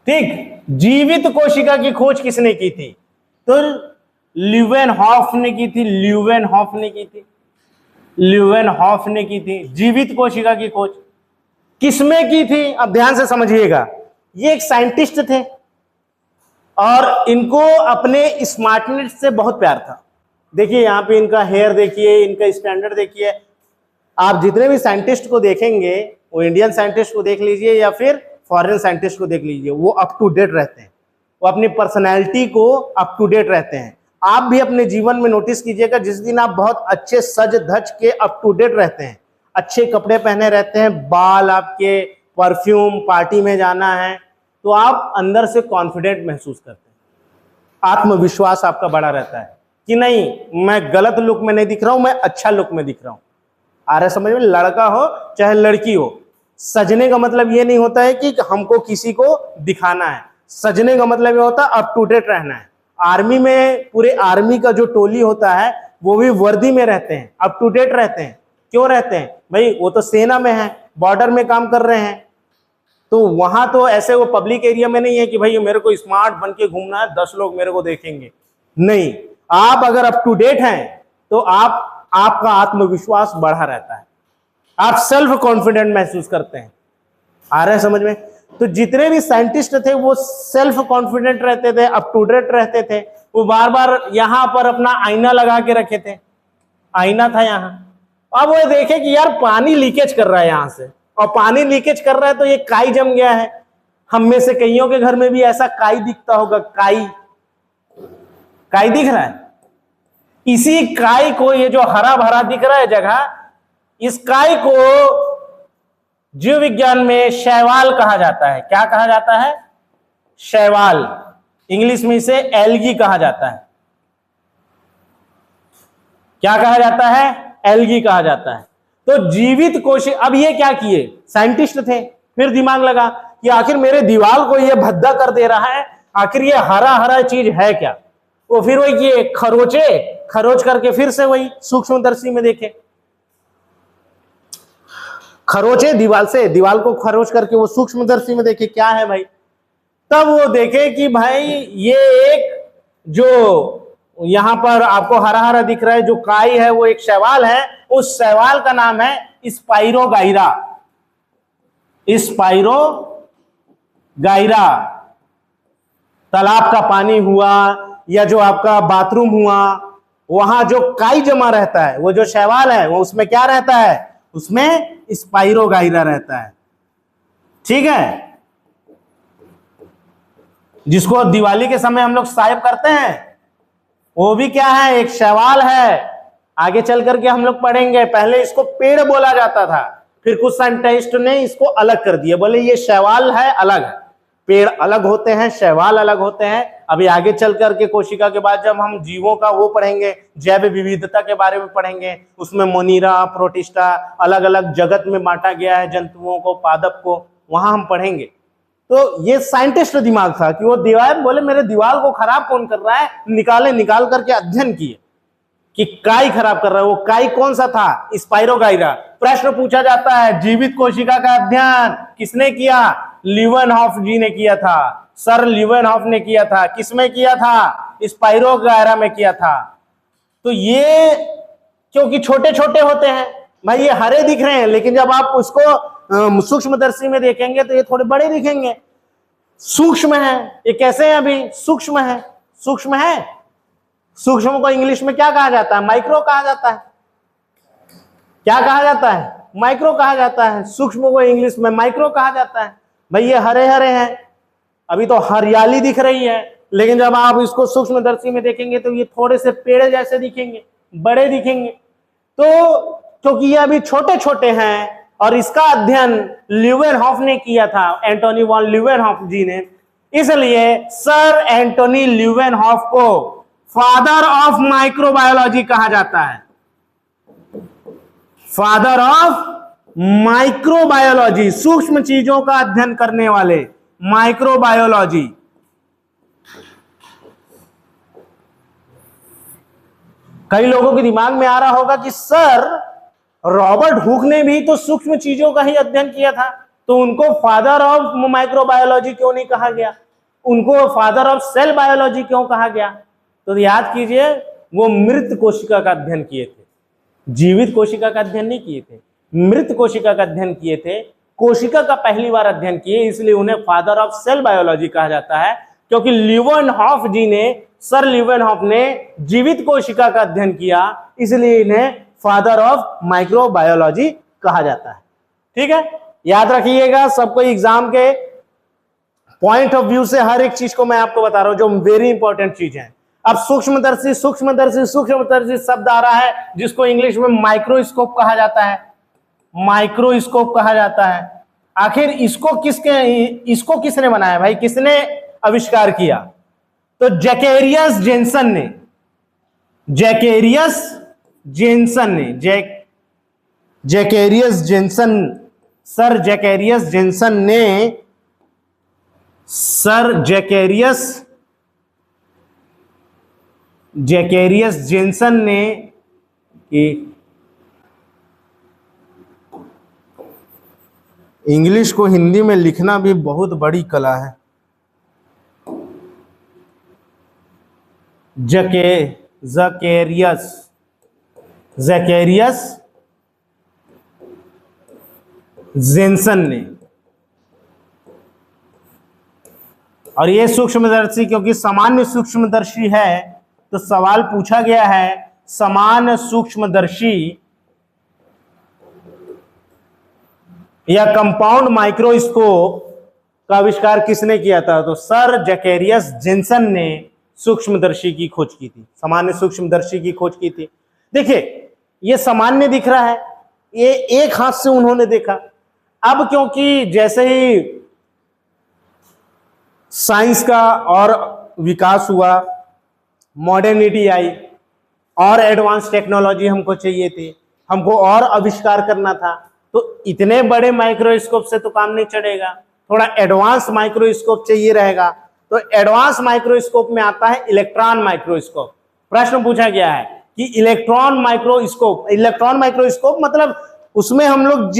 ठीक, जीवित कोशिका की खोज किसने की थी? तो ल्यूवेनहॉफ ने की थी। ल्यूवेनहॉफ ने की थी। ल्यूवेनहॉफ ने की थी जीवित कोशिका की खोज। किसमें की थी? अब ध्यान से समझिएगा। ये एक साइंटिस्ट थे और इनको अपने स्मार्टनेस से बहुत प्यार था। देखिए यहाँ पे इनका हेयर देखिए, इनका स्टैंडर्ड देखिए। आप जितने भी साइंटिस्ट को देखेंगे, वो इंडियन साइंटिस्ट को देख लीजिए या फिर फॉरेन साइंटिस्ट को देख लीजिए, वो अप टू डेट रहते हैं, वो अपनी पर्सनैलिटी को अप टू डेट रहते हैं। आप भी अपने जीवन में नोटिस कीजिएगा, जिस दिन आप बहुत अच्छे सज धज के अप टू डेट रहते हैं, अच्छे कपड़े पहने रहते हैं, बाल आपके, परफ्यूम, पार्टी में जाना है, तो आप अंदर से कॉन्फिडेंट महसूस करते हैं। आत्मविश्वास आपका बड़ा रहता है कि नहीं, मैं गलत लुक में नहीं दिख रहा हूं, मैं अच्छा लुक में दिख रहा हूं। आ रहा है समझ में? लड़का हो चाहे लड़की हो, सजने का मतलब ये नहीं होता है कि हमको किसी को दिखाना है। सजने का मतलब ये होता है अप टू डेट रहना है। आर्मी में पूरे आर्मी का जो टोली होता है वो भी वर्दी में रहते हैं, अप टू डेट रहते हैं। क्यों रहते हैं भाई? वो तो सेना में है, बॉर्डर में काम कर रहे हैं, तो वहां तो ऐसे वो पब्लिक एरिया में नहीं है कि भाई मेरे को स्मार्ट बन के घूमना है, 10 लोग मेरे को देखेंगे। नहीं, आप अगर अप टू डेट हैं तो आपका आत्मविश्वास बढ़ा रहता है, आप सेल्फ कॉन्फिडेंट महसूस करते हैं। आ रहा है समझ में? तो जितने भी साइंटिस्ट थे वो सेल्फ कॉन्फिडेंट रहते थे, अप टू डेट रहते थे। वो बार बार यहां पर अपना आईना लगा के रखे थे। आईना था यहाँ। अब वो देखे कि यार पानी लीकेज कर रहा है यहां से, और पानी लीकेज कर रहा है तो ये काई जम गया है। हम में से कईयों के घर में भी ऐसा काई दिखता होगा, काई, काई दिख रहा है। इसी काई को, ये जो हरा भरा दिख रहा है जगह, इस काई को जीव विज्ञान में शैवाल कहा जाता है। क्या कहा जाता है? शैवाल। इंग्लिश में इसे एल्गी कहा जाता है। क्या कहा जाता है? एल्गी कहा जाता है। तो जीवित कोशिका, अब ये क्या किए, साइंटिस्ट थे, फिर दिमाग लगा कि आखिर मेरे दीवार को ये भद्दा कर दे रहा है, आखिर ये हरा हरा चीज है क्या। वो फिर वही किए, खरोच करके फिर से वही सूक्ष्मदर्शी में देखे, खरोचे दीवार को खरोच करके वो सूक्ष्मदर्शी में देखे क्या है भाई। तब वो देखे कि भाई ये एक, जो यहां पर आपको हरा हरा दिख रहा है, जो काई है वो एक शैवाल है। उस शैवाल का नाम है स्पाइरोगाइरा। स्पाइरोगाइरा। तालाब का पानी हुआ या जो आपका बाथरूम हुआ, वहां जो काई जमा रहता है, वो जो शैवाल है वो उसमें क्या रहता है? उसमें स्पाइरोगाइरा रहता है। ठीक है, जिसको दिवाली के समय हम लोग साइब करते हैं, वो भी क्या है? एक शैवाल है। आगे चल करके हम लोग पढ़ेंगे। पहले इसको पेड़ बोला जाता था, फिर कुछ साइंटिस्ट ने इसको अलग कर दिया, बोले ये शैवाल है, अलग है। पेड़ अलग होते हैं, शैवाल अलग होते हैं। अभी आगे चल करके कोशिका के बाद जब हम जीवों का वो पढ़ेंगे, जैव विविधता के बारे में पढ़ेंगे, उसमें मोनीरा, प्रोटिस्टा, अलग अलग जगत में बांटा गया है जंतुओं को, पादप को, वहां हम पढ़ेंगे। तो ये साइंटिस्ट दिमाग था कि वो दीवार, बोले मेरे दीवार को खराब कौन कर रहा है, निकाल करके अध्ययन किए कि काई खराब कर रहा है। वो काई कौन सा था? स्पाइरोगाइरा। प्रश्न पूछा जाता है, जीवित कोशिका का अध्ययन किसने किया? लीवेनहॉफ जी ने किया था, सर लीवेनहॉफ ने किया था। किसमें किया था? स्पाइरोगाइरा में किया था। तो ये क्योंकि छोटे छोटे होते हैं भाई, ये हरे दिख रहे हैं, लेकिन जब आप उसको सूक्ष्मदर्शी में देखेंगे तो ये थोड़े बड़े दिखेंगे, सूक्ष्म है। ये कैसे हैं? अभी सूक्ष्म है, सूक्ष्म है। सूक्ष्म को इंग्लिश में क्या कहा जाता है? माइक्रो कहा जाता है। क्या कहा जाता है? माइक्रो कहा जाता है। सूक्ष्म को इंग्लिश में माइक्रो कहा जाता है। भाई ये हरे हरे हैं, अभी तो हरियाली दिख रही है, लेकिन जब आप इसको सूक्ष्मदर्शी में देखेंगे तो ये थोड़े से पेड़ जैसे दिखेंगे, बड़े दिखेंगे। तो क्योंकि ये अभी छोटे छोटे हैं और इसका अध्ययन ल्यूवेनहॉफ ने किया था, एंटोनी वॉन ल्यूवेनहॉफ जी ने, इसलिए सर एंटोनी ल्यूवेनहॉफ को फादर ऑफ माइक्रोबायोलॉजी कहा जाता है। फादर ऑफ माइक्रोबायोलॉजी, सूक्ष्म चीजों का अध्ययन करने वाले, माइक्रोबायोलॉजी। कई लोगों के दिमाग में आ रहा होगा कि सर रॉबर्ट हुक ने भी तो सूक्ष्म चीजों का ही अध्ययन किया था, तो उनको फादर ऑफ माइक्रोबायोलॉजी क्यों नहीं कहा गया? उनको फादर ऑफ सेल बायोलॉजी क्यों कहा गया? तो याद कीजिए, वो मृत कोशिका का अध्ययन किए थे, जीवित कोशिका का अध्ययन नहीं किए थे, मृत कोशिका का अध्ययन किए थे। कोशिका का पहली बार अध्ययन किए, इसलिए उन्हें फादर ऑफ सेल बायोलॉजी कहा जाता है। क्योंकि ल्यूवेनहॉफ जी ने, सर ल्यूवेनहॉफ ने जीवित कोशिका का अध्ययन किया, इसलिए इन्हें फादर ऑफ माइक्रोबायोलॉजी कहा जाता है। ठीक है, याद रखिएगा। सबको एग्जाम के पॉइंट ऑफ व्यू से हर एक चीज को मैं आपको बता रहा हूं, जो वेरी इंपॉर्टेंट चीज है। अब सूक्ष्मदर्शी शब्द आ रहा है, जिसको इंग्लिश में माइक्रोस्कोप कहा जाता है। माइक्रोस्कोप कहा जाता है। आखिर इसको किसने बनाया भाई? किसने आविष्कार किया? तो जैकेरियस जेन्सन ने, सर जैकेरियस जेन्सन ने इंग्लिश को हिंदी में लिखना भी बहुत बड़ी कला है। जैकेरियस जेन्सन ने। और ये सूक्ष्मदर्शी, क्योंकि सामान्य सूक्ष्मदर्शी है, तो सवाल पूछा गया है समान सूक्ष्मदर्शी या कंपाउंड माइक्रोस्कोप का आविष्कार किसने किया था? तो सर जैकेरियस जेन्सन ने सूक्ष्मदर्शी की खोज की थी, सामान्य सूक्ष्मदर्शी की खोज की थी। देखिए ये सामान्य दिख रहा है, ये एक हाथ से उन्होंने देखा। अब क्योंकि जैसे ही साइंस का और विकास हुआ, मॉडर्निटी आई और एडवांस टेक्नोलॉजी हमको चाहिए थी, हमको और आविष्कार करना था, तो इतने बड़े माइक्रोस्कोप से तो काम नहीं चलेगा, थोड़ा एडवांस माइक्रोस्कोप चाहिए रहेगा। तो एडवांस माइक्रोस्कोप में आता है इलेक्ट्रॉन माइक्रोस्कोप। प्रश्न पूछा गया है कि इलेक्ट्रॉन माइक्रोस्कोप, इलेक्ट्रॉन माइक्रोस्कोप मतलब उसमें हम लोग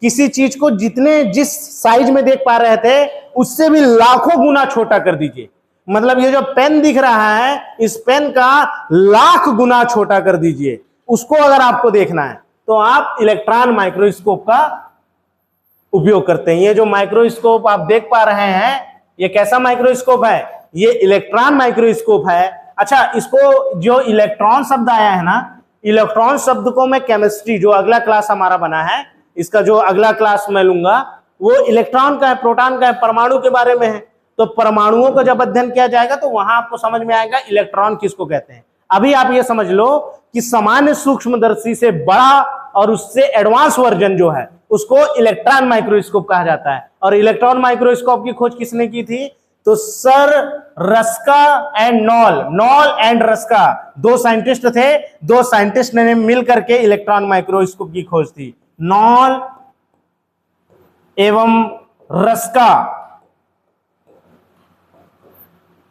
किसी चीज को जिस साइज में देख पा रहे थे उससे भी लाखों गुना छोटा कर दीजिए। मतलब ये जो पेन दिख रहा है, इस पेन का लाख गुना छोटा कर दीजिए, उसको अगर आपको देखना है तो आप इलेक्ट्रॉन माइक्रोस्कोप का उपयोग करते हैं। ये जो माइक्रोस्कोप आप देख पा रहे हैं, ये कैसा माइक्रोस्कोप है? ये इलेक्ट्रॉन माइक्रोस्कोप है। अच्छा, इसको जो इलेक्ट्रॉन शब्द आया है ना, इलेक्ट्रॉन शब्द को मैं केमिस्ट्री, जो अगला क्लास हमारा बना है, इसका जो अगला क्लास मैं लूंगा वो इलेक्ट्रॉन का है, प्रोटॉन का है, परमाणु के बारे में है। तो परमाणुओं का जब अध्ययन किया जाएगा तो वहां आपको समझ में आएगा इलेक्ट्रॉन किसको कहते हैं। अभी आप ये समझ लो कि सामान्य सूक्ष्मदर्शी से बड़ा और उससे एडवांस वर्जन जो है उसको इलेक्ट्रॉन माइक्रोस्कोप कहा जाता है। और इलेक्ट्रॉन माइक्रोस्कोप की खोज किसने की थी? तो sir Ruska and knoll and Ruska, दो साइंटिस्ट थे। दो साइंटिस्ट ने मिल करके इलेक्ट्रॉन माइक्रोस्कोप की खोज थी। नॉल एवं रस्का,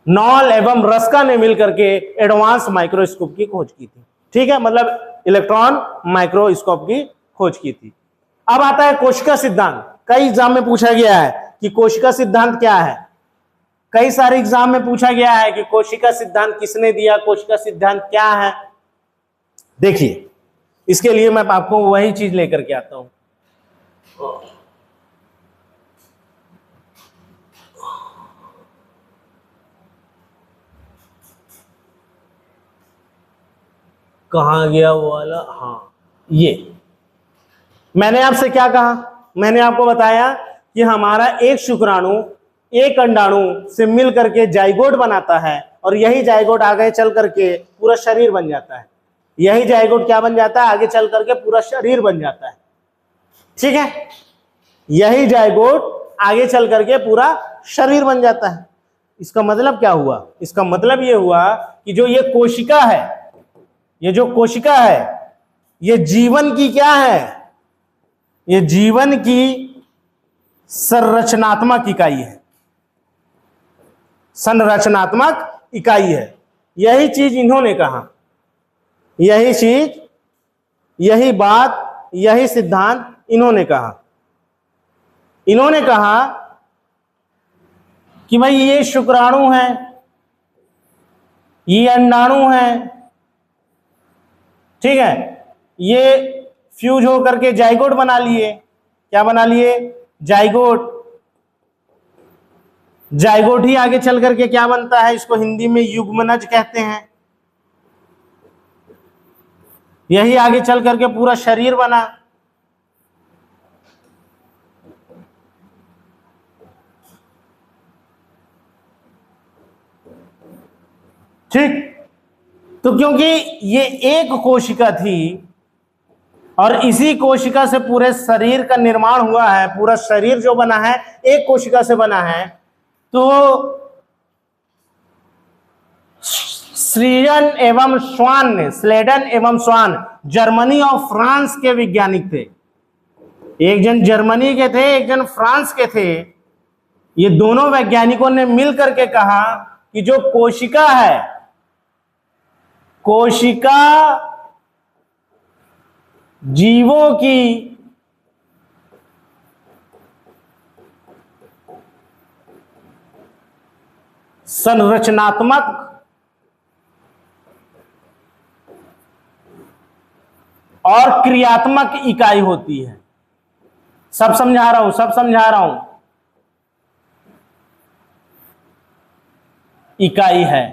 नॉल एवं रस्का ने मिलकर के एडवांस माइक्रोस्कोप की खोज की थी। ठीक है, मतलब इलेक्ट्रॉन माइक्रोस्कोप की खोज की थी। अब आता है कोशिका सिद्धांत। कई एग्जाम में पूछा गया है कि कोशिका सिद्धांत क्या है। कई सारे एग्जाम में पूछा गया है कि कोशिका सिद्धांत किसने दिया, कोशिका सिद्धांत क्या है। देखिए, इसके लिए मैं आपको वही चीज लेकर के आता हूं। कहां गया वो वाला? हाँ, ये मैंने आपसे क्या कहा? मैंने आपको बताया कि हमारा एक शुक्राणु एक अंडाणु से मिल करके जाइगोट बनाता है और यही जाइगोट आगे चल करके पूरा शरीर बन जाता है। यही जाइगोट क्या बन जाता है? आगे चल करके पूरा शरीर बन जाता है। ठीक है, यही जाइगोट आगे चल करके पूरा शरीर बन जाता है। इसका मतलब क्या हुआ? इसका मतलब ये हुआ कि जो ये कोशिका है, ये जो कोशिका है, ये जीवन की क्या है? ये जीवन की संरचनात्मक इकाई है, संरचनात्मक इकाई है। यही चीज इन्होंने कहा, यही चीज, यही बात, यही सिद्धांत इन्होंने कहा। इन्होंने कहा कि भाई ये शुक्राणु है, ये अंडाणु है, ठीक है, ये फ्यूज होकर के जाइगोट बना लिए। क्या बना लिए? जाइगोट। जाइगोट ही आगे चल करके क्या बनता है? इसको हिंदी में युग्मनज कहते हैं। यही आगे चल करके पूरा शरीर बना। ठीक, तो क्योंकि ये एक कोशिका थी और इसी कोशिका से पूरे शरीर का निर्माण हुआ है, पूरा शरीर जो बना है एक कोशिका से बना है, तो स्लेडन एवं स्वान जर्मनी और फ्रांस के वैज्ञानिक थे। एक जन जर्मनी के थे, एक जन फ्रांस के थे। ये दोनों वैज्ञानिकों ने मिल करके कहा कि जो कोशिका है, कोशिका जीवों की संरचनात्मक और क्रियात्मक इकाई होती है। सब समझा रहा हूं, सब समझा रहा हूं। इकाई है।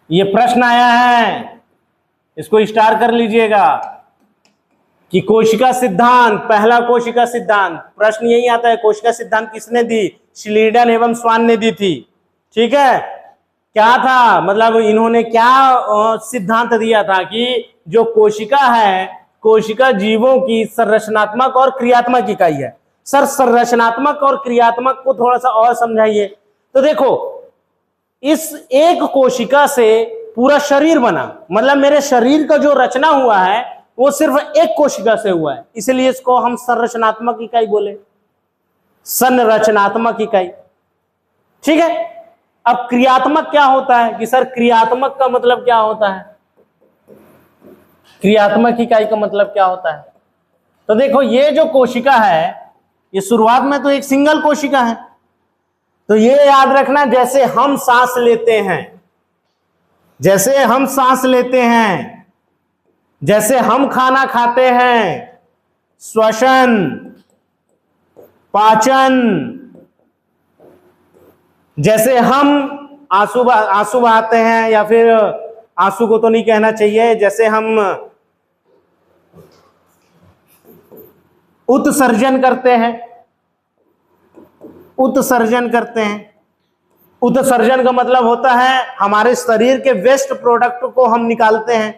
ये प्रश्न आया है, इसको स्टार कर लीजिएगा कि कोशिका सिद्धांत, पहला कोशिका सिद्धांत, प्रश्न यही आता है कोशिका सिद्धांत किसने दी? श्लीडन एवं स्वान ने दी थी। ठीक है, क्या था, मतलब इन्होंने क्या सिद्धांत दिया था कि जो कोशिका है, कोशिका जीवों की संरचनात्मक और क्रियात्मक इकाई है। सर संरचनात्मक और क्रियात्मक को थोड़ा सा और समझाइए। तो देखो, इस एक कोशिका से पूरा शरीर बना, मतलब मेरे शरीर का जो रचना हुआ है वो सिर्फ एक कोशिका से हुआ है, इसलिए इसको हम संरचनात्मक इकाई बोले, संरचनात्मक इकाई। ठीक है, अब क्रियात्मक क्या होता है कि सर क्रियात्मक का मतलब क्या होता है, क्रियात्मक इकाई का मतलब क्या होता है? तो देखो, ये जो कोशिका है ये शुरुआत में तो एक सिंगल कोशिका है, तो ये याद रखना, जैसे हम सांस लेते हैं, जैसे हम सांस लेते हैं, जैसे हम खाना खाते हैं, श्वसन, पाचन, जैसे हम आंसू बहाते हैं, या फिर आंसू को तो नहीं कहना चाहिए, जैसे हम उत्सर्जन करते हैं, उत्सर्जन करते हैं। उत्सर्जन का मतलब होता है हमारे शरीर के वेस्ट प्रोडक्ट को हम निकालते हैं,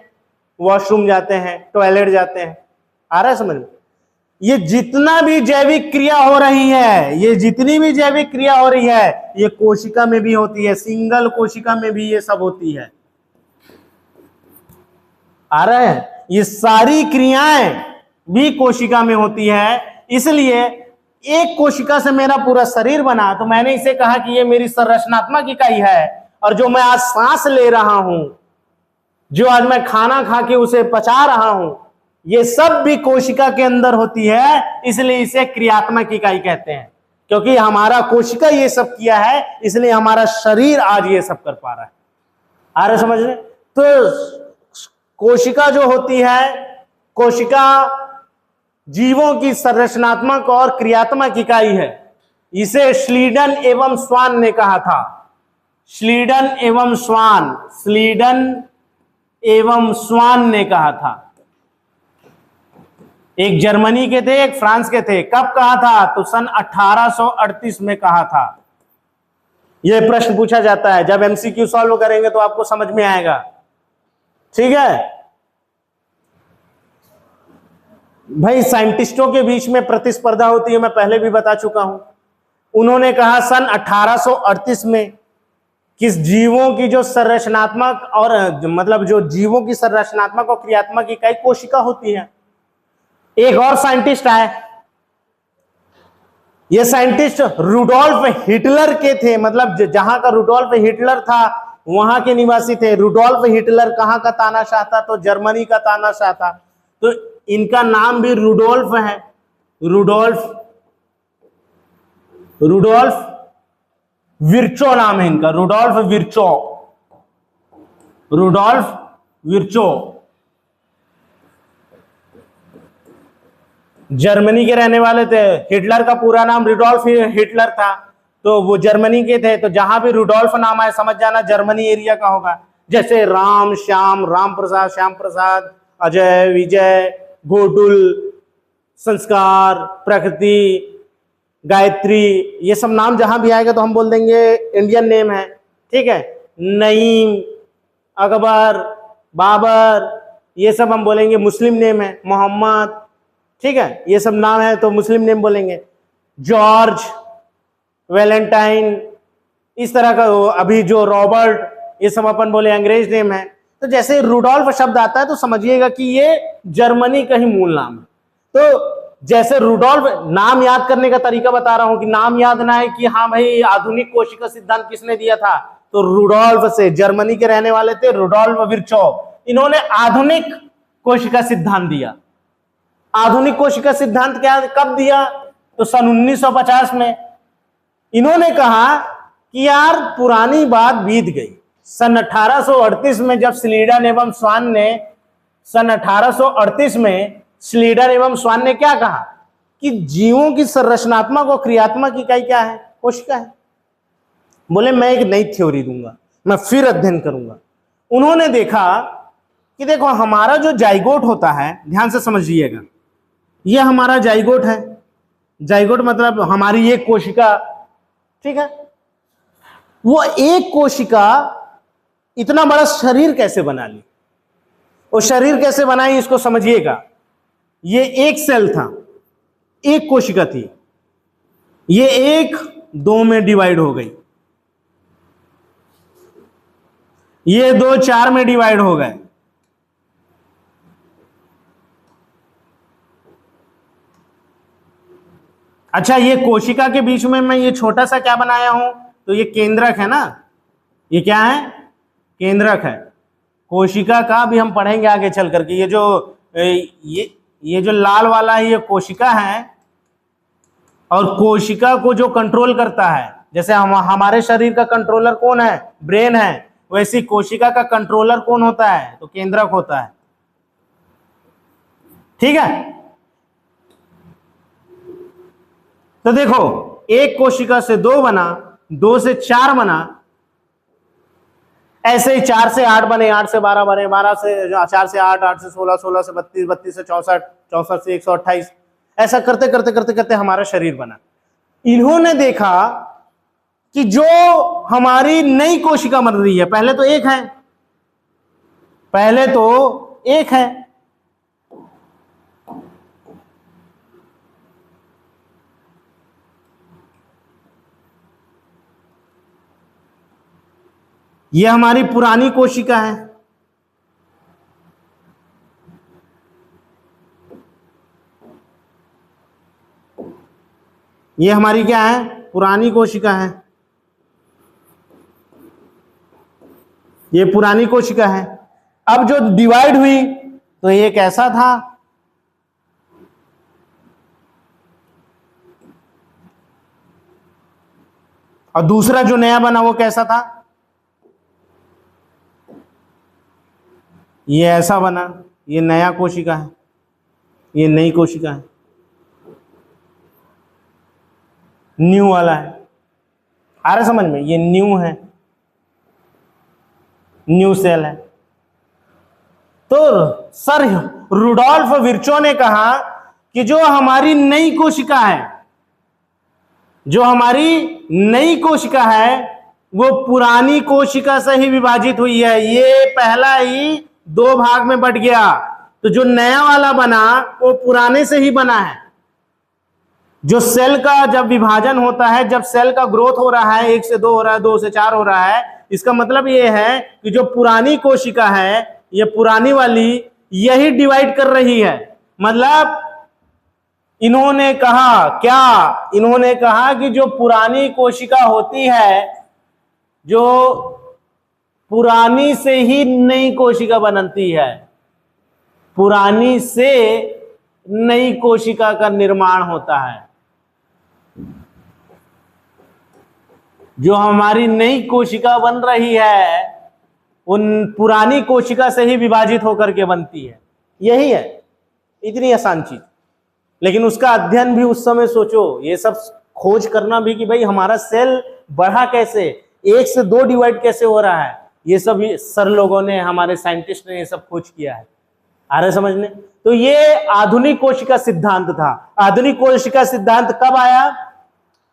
वॉशरूम जाते हैं, टॉयलेट जाते हैं। आ रहा है समझ में? ये जितना भी जैविक क्रिया हो रही है, ये जितनी भी जैविक क्रिया हो रही है, ये कोशिका में भी होती है, सिंगल कोशिका में भी ये सब होती है। आ रहा है? ये सारी क्रियाएं भी कोशिका में होती है, इसलिए एक कोशिका से मेरा पूरा शरीर बना, तो मैंने इसे कहा कि ये मेरी संरचनात्मक इकाई है। और जो मैं आज सांस ले रहा हूं, जो आज मैं खाना खा के उसे पचा रहा हूं, ये सब भी कोशिका के अंदर होती है, इसलिए इसे क्रियात्मक इकाई कहते हैं। क्योंकि हमारा कोशिका ये सब किया है, इसलिए हमारा शरीर आज ये सब कर पा रहा है। आ रहा है समझ में? तो कोशिका जो होती है, कोशिका जीवों की संरचनात्मक और क्रियात्मक इकाई है। इसे श्लीडन एवं स्वान ने कहा था। श्लीडन एवं स्वान, श्लीडन एवं स्वान ने कहा था। एक जर्मनी के थे, एक फ्रांस के थे। कब कहा था? तो सन 1838 में कहा था। यह प्रश्न पूछा जाता है, जब एमसीक्यू सॉल्व करेंगे तो आपको समझ में आएगा। ठीक है भाई, साइंटिस्टों के बीच में प्रतिस्पर्धा होती है, मैं पहले भी बता चुका हूं। उन्होंने कहा सन 1838 में किस जीवों की जो संरचनात्मक और मतलब जो जीवों की संरचनात्मक और क्रियात्मक इकाई कोशिका होती है। एक और साइंटिस्ट आए, ये साइंटिस्ट रुडोल्फ हिटलर के थे, मतलब जहां का रुडोल्फ हिटलर था वहां के निवासी थे। रुडोल्फ हिटलर कहां का तानाशाह था? तो जर्मनी का तानाशाह था। तो इनका नाम भी रुडोल्फ है, रुडोल्फ विर्चो नाम है इनका, रुडोल्फ विर्चो। जर्मनी के रहने वाले थे। हिटलर का पूरा नाम रुडोल्फ हिटलर था, तो वो जर्मनी के थे। तो जहां भी रुडोल्फ नाम आए समझ जाना जर्मनी एरिया का होगा। जैसे राम, श्याम, राम प्रसाद, श्याम प्रसाद, अजय, विजय, गोडुल, संस्कार, प्रकृति, गायत्री, ये सब नाम जहां भी आएगा तो हम बोल देंगे इंडियन नेम है। ठीक है, नईम, अकबर, बाबर, ये सब हम बोलेंगे मुस्लिम नेम है। मोहम्मद, ठीक है, ये सब नाम है तो मुस्लिम नेम बोलेंगे। जॉर्ज, वैलेंटाइन, इस तरह का। अभी जो रॉबर्ट, ये सब अपन बोले अंग्रेज नेम है। तो जैसे रुडोल्फ शब्द आता है तो समझिएगा कि ये जर्मनी का ही मूल नाम है। तो जैसे रुडोल्फ, नाम याद करने का तरीका बता रहा हूं कि नाम याद ना है कि हाँ भाई आधुनिक कोशिका सिद्धांत किसने दिया था, तो रुडोल्फ से, जर्मनी के रहने वाले थे रुडोल्फ विर्चोव, इन्होंने आधुनिक कोशिका सिद्धांत दिया। आधुनिक कोशिका सिद्धांत क्या कब दिया? तो सन 1950 में। इन्होंने कहा कि यार पुरानी बात बीत गई। सन 1838 में जब स्लीडन एवं स्वान ने, सन 1838 में स्लीडन एवं स्वान ने क्या कहा कि जीवों की संरचनात्मक और क्रियात्मक इकाई क्या है? कोशिका है। बोले मैं एक नई थ्योरी दूंगा, मैं फिर अध्ययन करूंगा। उन्होंने देखा कि देखो हमारा जो जाइगोट होता है, ध्यान से समझिएगा, ये हमारा जाइगोट है। जाइगोट मतलब हमारी एक कोशिका, ठीक है। वो एक कोशिका इतना बड़ा शरीर कैसे बना ली, वो शरीर कैसे बनाई इसको समझिएगा। ये एक सेल था, एक कोशिका थी, ये एक दो में डिवाइड हो गई, ये दो चार में डिवाइड हो गए, अच्छा ये कोशिका के बीच में मैं ये छोटा सा क्या बनाया हूं, तो ये केंद्रक है ना, ये क्या है, केंद्रक है। कोशिका का भी हम पढ़ेंगे आगे चल करके। ये जो लाल वाला है ये कोशिका है, और कोशिका को जो कंट्रोल करता है, जैसे हमारे शरीर का कंट्रोलर कौन है, ब्रेन है, वैसी कोशिका का कंट्रोलर कौन होता है, तो केंद्रक होता है, ठीक है। तो देखो एक कोशिका से दो बना, दो से चार बना, ऐसे ही 4 से 8 बने, 8 से 12 बने, 12 से 4 से 8, 8 से 16, 16 से 32, 32 से 64, 64 से 128, ऐसा करते करते करते करते हमारा शरीर बना। इन्होंने देखा कि जो हमारी नई कोशिका बन रही है, पहले तो एक है, पहले तो एक है, ये हमारी पुरानी कोशिका है, ये हमारी क्या है, पुरानी कोशिका है, ये पुरानी कोशिका है। अब जो डिवाइड हुई तो ये कैसा था, और दूसरा जो नया बना वो कैसा था, ये ऐसा बना, ये नया कोशिका है, ये नई कोशिका है, न्यू वाला है। आ रहा समझ में, ये न्यू है, न्यू सेल है। तो सर रुडोल्फ विर्चो ने कहा कि जो हमारी नई कोशिका है, जो हमारी नई कोशिका है वो पुरानी कोशिका से ही विभाजित हुई है, ये पहला ही दो भाग में बट गया, तो जो नया वाला बना वो पुराने से ही बना है। जो सेल का जब विभाजन होता है, जब सेल का ग्रोथ हो रहा है, 1 से 2 हो रहा है, 2 से 4 हो रहा है, इसका मतलब ये है कि जो पुरानी कोशिका है, ये पुरानी वाली यही डिवाइड कर रही है। मतलब इन्होंने कहा क्या, इन्होंने कहा कि जो पुरानी कोशिका होती है, जो पुरानी से ही नई कोशिका बनती है, पुरानी से नई कोशिका का निर्माण होता है। जो हमारी नई कोशिका बन रही है उन पुरानी कोशिका से ही विभाजित होकर के बनती है। यही है, इतनी आसान चीज। लेकिन उसका अध्ययन भी उस समय सोचो, ये सब खोज करना भी कि भाई हमारा सेल बढ़ा कैसे, 1 से 2 डिवाइड कैसे हो रहा है, ये सब सर लोगों ने, हमारे साइंटिस्ट ने ये सब खोज किया है। आ रहे समझने? तो ये आधुनिक कोशिका सिद्धांत था। आधुनिक कोशिका सिद्धांत कब आया,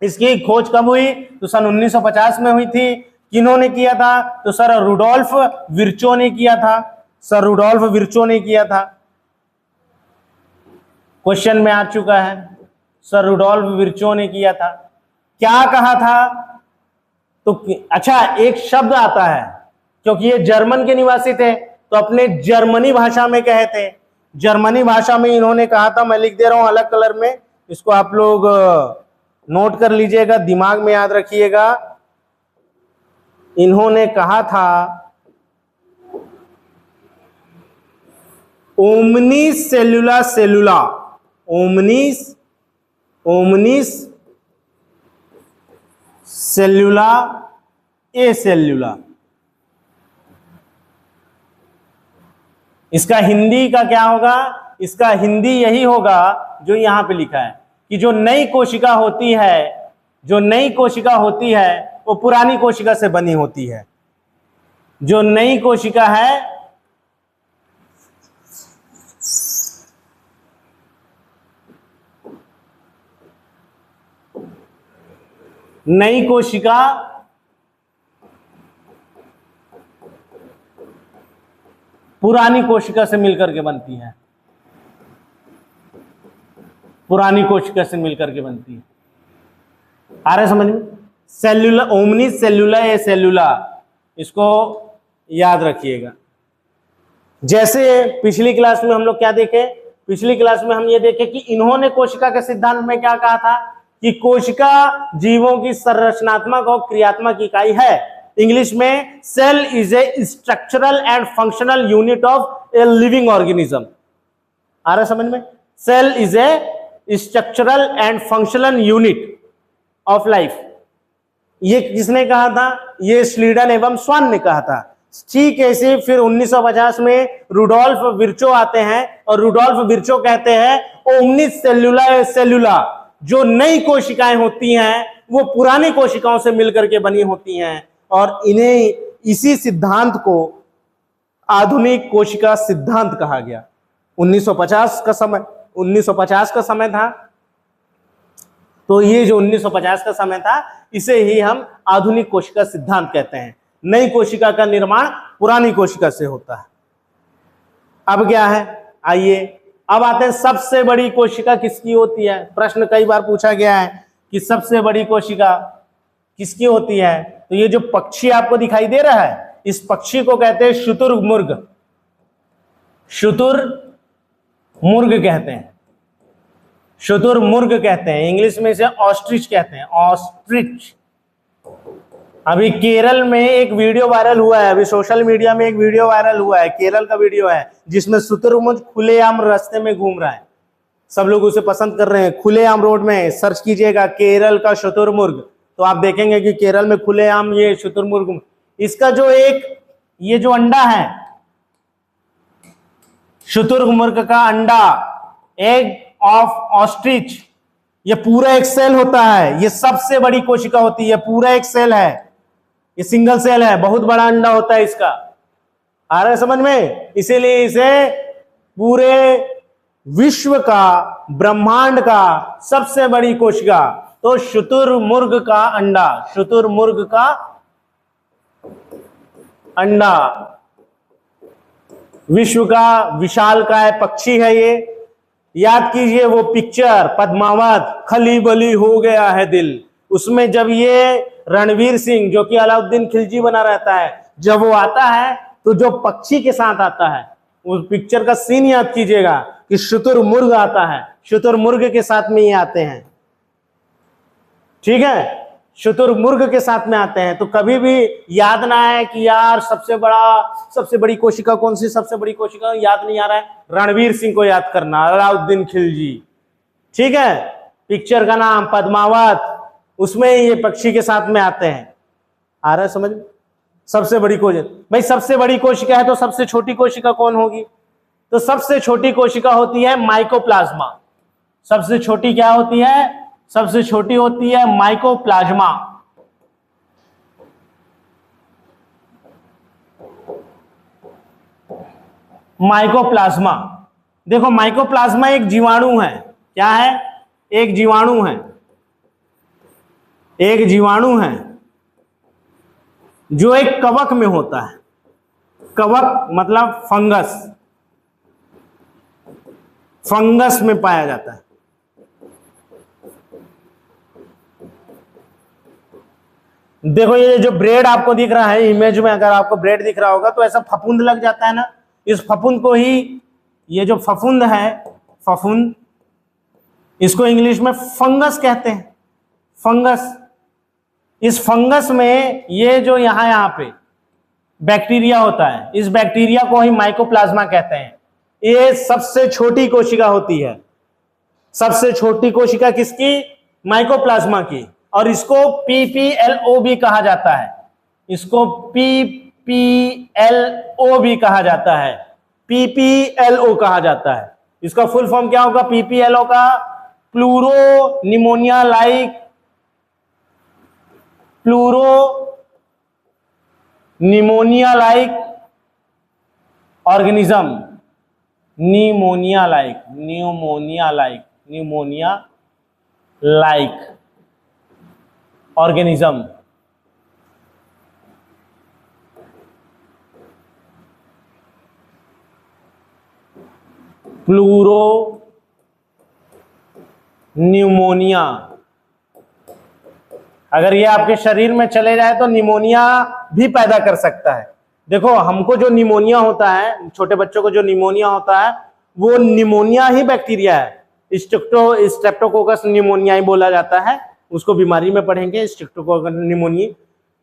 इसकी खोज कब हुई, तो सन 1950 में हुई थी। किन्होंने किया था, तो सर रुडोल्फ विर्चो ने किया था, सर रुडोल्फ विर्चो ने किया था। क्वेश्चन में आ चुका है, सर रुडोल्फ विर्चो ने किया था। क्या कहा था, तो अच्छा एक शब्द आता है, क्योंकि ये जर्मन के निवासी थे तो अपने जर्मनी भाषा में कहे थे। जर्मनी भाषा में इन्होंने कहा था, मैं लिख दे रहा हूं अलग कलर में, इसको आप लोग नोट कर लीजिएगा, दिमाग में याद रखिएगा। इन्होंने कहा था ओमनिस सेलुला सेलुला, ओमनिस सेलुला ए सेलुला। इसका हिंदी का क्या होगा, इसका हिंदी यही होगा जो यहां पे लिखा है कि जो नई कोशिका होती है, जो नई कोशिका होती है वो पुरानी कोशिका से बनी होती है। जो नई कोशिका है नई कोशिका पुरानी कोशिका से मिलकर के बनती है, पुरानी कोशिका से मिलकर के बनती है। आ रहा है समझ में? सेल्यूला, ओमनी सेल्यूला ए सेल्यूला, इसको याद रखिएगा। जैसे पिछली क्लास में हम लोग क्या देखे, पिछली क्लास में हम ये देखे कि इन्होंने कोशिका के सिद्धांत में क्या कहा था कि कोशिका जीवों की संरचनात्मक और क्रियात्मक इकाई है। इंग्लिश में cell is a structural and functional unit of a living organism. आ रहा है समझ में? Cell is a structural and functional unit of life. ये किसने कहा था? ये स्लीडन एवं स्वान ने कहा था। ठीक ऐसे फिर 1950 में रुडोल्फ विर्चो आते हैं और रुडोल्फ विर्चो कहते हैं ओमनी सेल्यूला सेल्यूला, जो नई कोशिकाएं होती हैं वो पुरानी कोशिकाओं से मिलकर के बनी होती हैं, और इन्हें इसी सिद्धांत को आधुनिक कोशिका सिद्धांत कहा गया। 1950 का समय था, तो ये जो 1950 का समय था इसे ही हम आधुनिक कोशिका सिद्धांत कहते हैं। नई कोशिका का निर्माण पुरानी कोशिका से होता है। अब क्या है, आइए अब आते हैं सबसे बड़ी कोशिका किसकी होती है। प्रश्न कई बार पूछा गया है कि सबसे बड़ी कोशिका किसकी होती है। तो ये जो पक्षी आपको दिखाई दे रहा है, इस पक्षी को कहते हैं शुतुरमुर्ग। शुतुरमुर्ग कहते हैं, शुतुरमुर्ग कहते हैं। इंग्लिश में इसे ऑस्ट्रिच कहते हैं, ऑस्ट्रिच। अभी केरल में एक वीडियो वायरल हुआ है, अभी सोशल मीडिया में एक वीडियो वायरल हुआ है, केरल का वीडियो है, जिसमें शुतुरमुर्ग खुलेआम रास्ते में घूम रहा है। सब लोग उसे पसंद कर रहे हैं। खुलेआम रोड में सर्च कीजिएगा केरल का शुतुरमुर्ग, तो आप देखेंगे कि केरल में खुलेआम ये शुतुरमुर्ग, इसका जो एक ये जो अंडा है, शुतुरमुर्ग का अंडा, एग ऑफ ऑस्ट्रिच, ये पूरा एक सेल होता है। ये सबसे बड़ी कोशिका होती है, पूरा एक सेल है, ये सिंगल सेल है, बहुत बड़ा अंडा होता है इसका। आ रहा है समझ में? इसीलिए इसे पूरे विश्व का, ब्रह्मांड का सबसे बड़ी कोशिका, तो शुतुरमुर्ग का अंडा, शुतुरमुर्ग का अंडा विश्व का विशालकाय पक्षी है। ये याद कीजिए वो पिक्चर पद्मावत, खली बली हो गया है दिल, उसमें जब ये रणवीर सिंह जो कि अलाउद्दीन खिलजी बना रहता है, जब वो आता है तो जो पक्षी के साथ आता है, उस पिक्चर का सीन याद कीजिएगा कि शुतुरमुर्ग आता है, शुतुरमुर्ग के साथ में ये आते हैं। ठीक है, शुतुरमुर्ग के साथ में आते हैं। तो कभी भी याद ना आए कि यार सबसे बड़ी कोशिका कौन सी, सबसे बड़ी कोशिका याद नहीं आ रहा है, रणवीर सिंह को याद करना, अलाउद्दीन खिलजी। ठीक है, पिक्चर का नाम पद्मावत, उसमें ये पक्षी के साथ में आते हैं। आ रहा है समझ में? सबसे बड़ी कोशिका, भाई सबसे बड़ी कोशिका है तो सबसे छोटी कोशिका कौन होगी? तो सबसे छोटी कोशिका होती है माइकोप्लाज्मा। सबसे छोटी क्या होती है? सबसे छोटी होती है माइकोप्लाज्मा। माइकोप्लाज्मा, देखो माइकोप्लाज्मा एक जीवाणु है। क्या है? एक जीवाणु है, एक जीवाणु है जो एक कवक में होता है। कवक मतलब फंगस, फंगस में पाया जाता है। देखो ये जो ब्रेड आपको दिख रहा है इमेज में, अगर आपको ब्रेड दिख रहा होगा तो ऐसा फफूंद लग जाता है ना, इस फफूंद को ही, ये जो फफूंद है, फफूंद, इसको इंग्लिश में फंगस कहते हैं। फंगस, इस फंगस में ये जो यहां पे बैक्टीरिया होता है, इस बैक्टीरिया को ही माइकोप्लाज्मा कहते हैं। ये सबसे छोटी कोशिका होती है। सबसे छोटी कोशिका किसकी? माइकोप्लाज्मा की। और इसको PPLO भी कहा जाता है, इसको PPLO भी कहा जाता है, PPLO कहा जाता है। इसका फुल फॉर्म क्या होगा PPLO का? Pleuro pneumonia like, pleuro pneumonia like organism, pneumonia like, pneumonia like, pneumonia like organism. Pleuro pneumonia, अगर ये आपके शरीर में चले जाए तो निमोनिया भी पैदा कर सकता है। देखो हमको जो निमोनिया होता है, छोटे बच्चों को जो निमोनिया होता है वो निमोनिया ही बैक्टीरिया है, स्ट्रेप्टोकोकस निमोनिया ही बोला जाता है, उसको बीमारी में पढ़ेंगे स्ट्रेप्टोकोकस निमोनिया।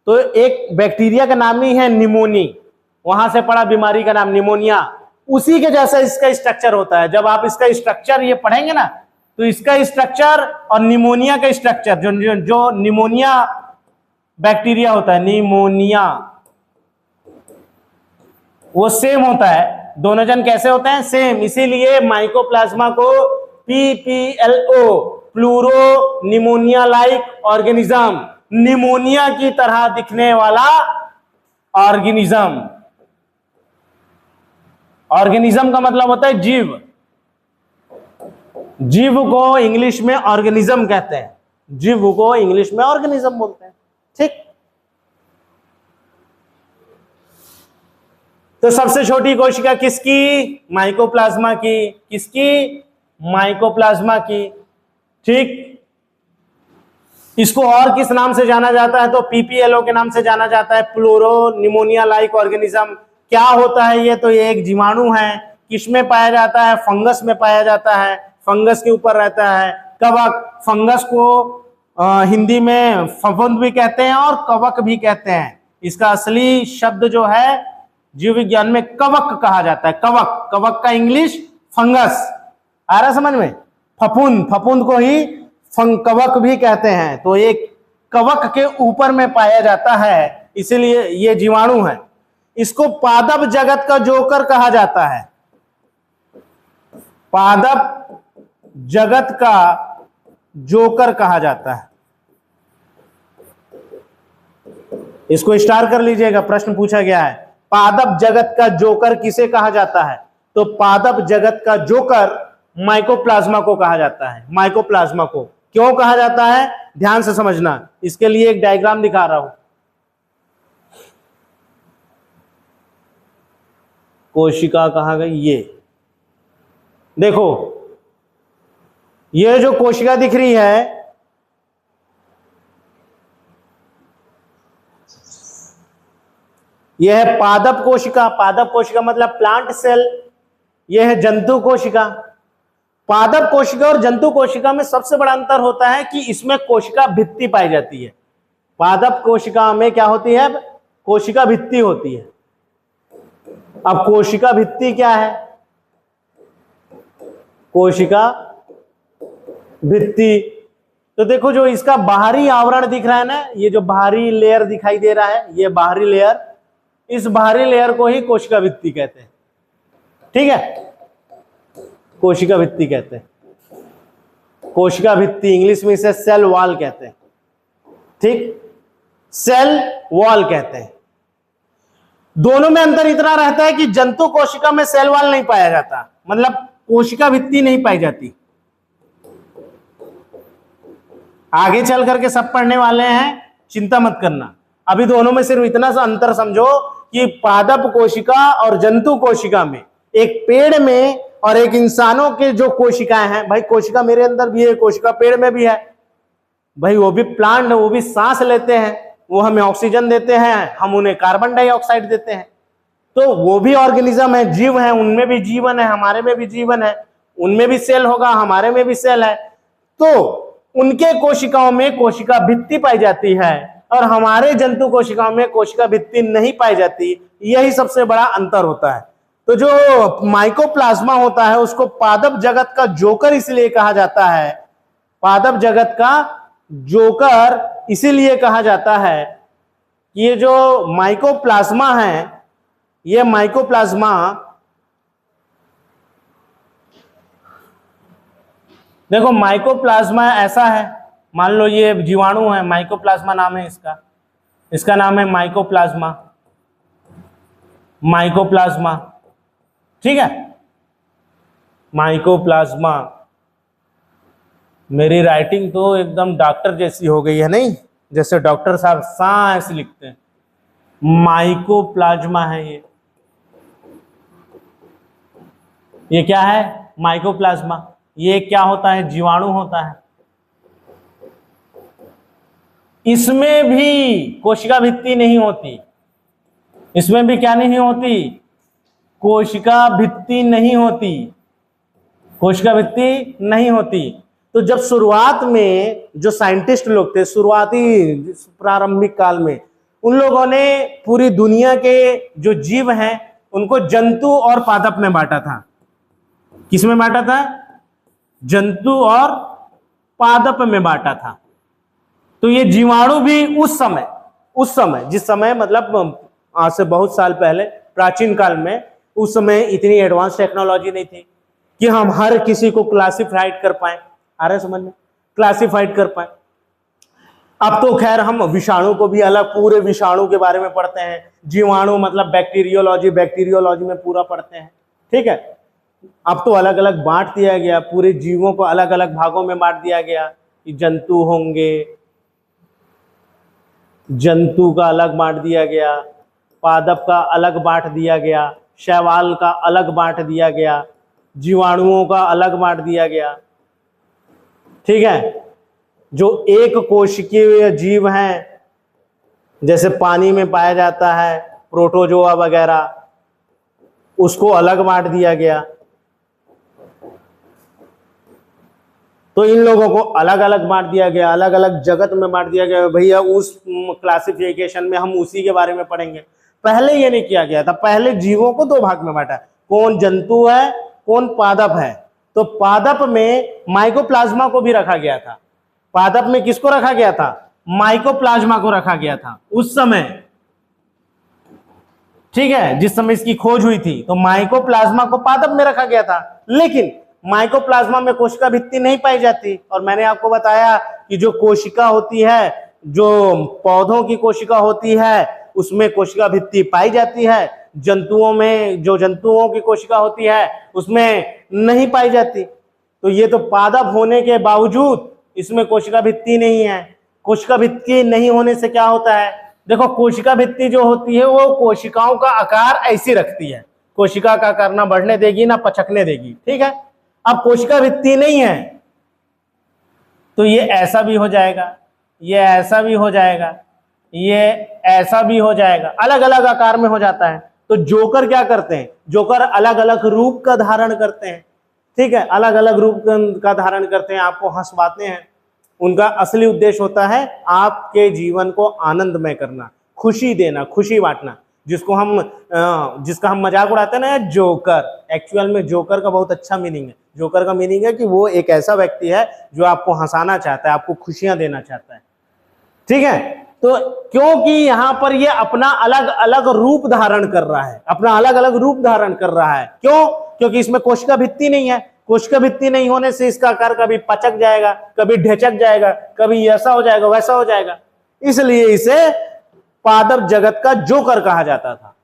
तो एक बैक्टीरिया का नाम ही है निमोनी, वहां से पड़ा बीमारी का नाम निमोनिया। उसी के जैसा इसका स्ट्रक्चर होता है। जब आप इसका स्ट्रक्चर ये पढ़ेंगे ना तो इसका स्ट्रक्चर और निमोनिया का स्ट्रक्चर, जो निमोनिया बैक्टीरिया होता है, निमोनिया, वो सेम होता है। दोनों जन कैसे होते हैं? सेम। इसीलिए माइकोप्लाज्मा को PPLO, pleuro pneumonia like organism, pneumonia की तरह दिखने वाला ऑर्गेनिज्म। ऑर्गेनिज्म का मतलब होता है जीव। जीव को इंग्लिश में ऑर्गेनिज्म कहते हैं, जीव को इंग्लिश में ऑर्गेनिज्म बोलते हैं। ठीक, तो सबसे छोटी कोशिका किसकी? माइकोप्लाज्मा की। किसकी? माइकोप्लाज्मा की। ठीक, इसको और किस नाम से जाना जाता है? तो PPLO के नाम से जाना जाता है, प्लूरो निमोनिया लाइक ऑर्गेनिज्म। क्या होता है ये? तो ये एक जीवाणु है। किसमें पाया जाता है? फंगस में पाया जाता है, फंगस के ऊपर रहता है। कवक, फंगस को हिंदी में फफूंद भी कहते हैं और कवक भी कहते हैं। इसका असली शब्द जो है जीव विज्ञान में कवक कहा जाता है। कवक, कवक का इंग्लिश फंगस। आ रहा समझ में? फफूंद, फफूंद को ही कवक भी कहते हैं। तो एक कवक के ऊपर में पाया जाता है, इसीलिए ये जीवाणु है। इसको पादप जगत का जोकर कहा जाता है। पादप जगत का जोकर कहा जाता है। इसको स्टार कर लीजिएगा, प्रश्न पूछा गया है, पादप जगत का जोकर किसे कहा जाता है? तो पादप जगत का जोकर माइकोप्लाज्मा को कहा जाता है। माइकोप्लाज्मा को क्यों कहा जाता है? ध्यान से समझना। इसके लिए एक डायग्राम दिखा रहा हूं। कोशिका कहाँ गई? ये देखो, ये जो कोशिका दिख रही है, यह है पादप कोशिका। पादप कोशिका मतलब प्लांट सेल। यह है जंतु कोशिका। पादप कोशिका और जंतु कोशिका में सबसे बड़ा अंतर होता है कि इसमें कोशिका भित्ति पाई जाती है। पादप कोशिका में क्या होती है? कोशिका भित्ति होती है। अब कोशिका भित्ति क्या है? कोशिका भित्ति, तो देखो जो इसका बाहरी आवरण दिख रहा है ना, ये जो बाहरी लेयर दिखाई दे रहा है, ये बाहरी लेयर, इस बाहरी लेयर को ही कोशिका भित्ति कहते हैं। ठीक है, कोशिका भित्ति कहते हैं। कोशिका भित्ति इंग्लिश में इसे सेल वॉल कहते हैं। ठीक, सेल वॉल कहते हैं। दोनों में अंतर इतना रहता है कि जंतु कोशिका में सेल वॉल नहीं पाया जाता, मतलब कोशिका भित्ति नहीं पाई जाती। आगे चल करके सब पढ़ने वाले हैं, चिंता मत करना। अभी दोनों में सिर्फ इतना सा अंतर समझो कि पादप कोशिका और जंतु कोशिका में, एक पेड़ में और एक इंसानों के जो कोशिकाएं हैं, भाई कोशिका मेरे अंदर भी है, कोशिका पेड़ में भी है भाई, वो भी प्लांट, वो भी सांस लेते हैं, वो हमें ऑक्सीजन देते हैं, हम उन्हें कार्बन डाइऑक्साइड देते हैं। तो वो भी ऑर्गेनिज्म है, जीव है, उनमें भी जीवन है, हमारे में भी जीवन है। उनमें भी सेल होगा, हमारे में भी सेल है। तो उनके कोशिकाओं में कोशिका भित्ति पाई जाती है और हमारे जंतु कोशिकाओं में कोशिका भित्ति नहीं पाई जाती। यही सबसे बड़ा अंतर होता है। तो जो माइकोप्लाज्मा होता है उसको पादप जगत का जोकर इसलिए कहा जाता है। पादप जगत का जोकर इसीलिए कहा जाता है कि ये जो माइकोप्लाज्मा है, ये माइकोप्लाज्मा, देखो माइकोप्लाज्मा ऐसा है, मान लो ये जीवाणु है, माइकोप्लाज्मा नाम है इसका, इसका नाम है माइकोप्लाज्मा। माइकोप्लाज्मा, ठीक है, माइकोप्लाज्मा। मेरी राइटिंग तो एकदम डॉक्टर जैसी हो गई है, नहीं, जैसे डॉक्टर साहब साइंस लिखते हैं। माइकोप्लाज्मा है ये क्या है? माइकोप्लाज्मा। ये क्या होता है? जीवाणु होता है। इसमें भी कोशिका भित्ति नहीं होती, इसमें भी क्या नहीं होती? कोशिका भित्ति नहीं होती, कोशिका भित्ति नहीं होती। तो जब शुरुआत में जो साइंटिस्ट लोग थे, शुरुआती प्रारंभिक काल में, उन लोगों ने पूरी दुनिया के जो जीव हैं उनको जंतु और पादप में बांटा था। किसमें बांटा था? जंतु और पादप में बांटा था। तो ये जीवाणु भी उस समय जिस समय मतलब आज से बहुत साल पहले, प्राचीन काल में, उस समय इतनी एडवांस टेक्नोलॉजी नहीं थी कि हम हर किसी को क्लासिफाइड कर पाए। आ रहा है समझ में? क्लासिफाइड कर पाए। अब तो खैर हम विषाणु को भी अलग, पूरे विषाणु के बारे में पढ़ते हैं। जीवाणु मतलब बैक्टीरियोलॉजी में पूरा पढ़ते हैं, ठीक है। अब तो अलग अलग बांट दिया गया, पूरे जीवों को अलग अलग भागों में बांट दिया गया कि जंतु होंगे, जंतु का अलग बांट दिया गया, पादप का अलग बांट दिया गया, शैवाल का अलग बांट दिया गया, जीवाणुओं का अलग बांट दिया गया, ठीक है। जो एक कोशिकीय जीव हैं, जैसे पानी में पाया जाता है प्रोटोजोआ वगैरह, उसको अलग बांट दिया गया। तो इन लोगों को अलग अलग बांट दिया गया, अलग अलग जगत में बांट दिया गया। भैया उस क्लासिफिकेशन में हम उसी के बारे में पढ़ेंगे। पहले ये नहीं किया गया था, पहले जीवों को दो भाग में बांटा, कौन जंतु है, कौन पादप है। तो पादप में माइकोप्लाज्मा को भी रखा गया था। पादप में किसको रखा गया था? माइकोप्लाज्मा को रखा गया था उस समय, ठीक है, जिस समय इसकी खोज हुई थी। तो माइकोप्लाज्मा को पादप में रखा गया था, लेकिन माइकोप्लाज्मा में कोशिका भित्ति नहीं पाई जाती। और मैंने आपको बताया कि जो कोशिका होती है, जो पौधों की कोशिका होती है, उसमें कोशिका भित्ति पाई जाती है। जंतुओं में, जो जंतुओं की कोशिका होती है, उसमें नहीं पाई जाती। तो ये तो पादप होने के बावजूद इसमें कोशिका भित्ति नहीं है। कोशिका भित्ति नहीं होने से क्या होता है? देखो, कोशिका भित्ति जो होती है वो कोशिकाओं का आकार ऐसी रखती है, कोशिका का आकार ना बढ़ने देगी ना पचकने देगी, ठीक है। अब कोशिका भित्ति नहीं है तो ये ऐसा भी हो जाएगा, ये ऐसा भी हो जाएगा, ये ऐसा भी हो जाएगा, अलग अलग आकार में हो जाता है। तो जोकर क्या करते हैं? जोकर अलग अलग रूप का धारण करते हैं, ठीक है, अलग अलग रूप का धारण करते हैं, आपको हंसवाते हैं। उनका असली उद्देश्य होता है आपके जीवन को आनंदमय करना, खुशी देना, खुशी बांटना, जिसका हम मजाक उड़ाते हैं ना, जोकर। एक्चुअल में जोकर का बहुत अच्छा मीनिंग है। जोकर का मीनिंग है कि वो एक ऐसा व्यक्ति है जो आपको हंसाना चाहता है, आपको खुशियां देना चाहता है, ठीक है। तो क्योंकि यहां पर ये अपना अलग अलग रूप धारण कर रहा है, अपना अलग अलग रूप धारण कर रहा है। क्यों? क्योंकि इसमें कोशिका भित्ति नहीं है। कोशिका भित्ति नहीं होने से इसका आकार कभी पचक जाएगा, कभी ढेचक जाएगा, कभी ऐसा हो जाएगा, वैसा हो जाएगा। इसलिए इसे पादप जगत का जोकर कहा जाता था।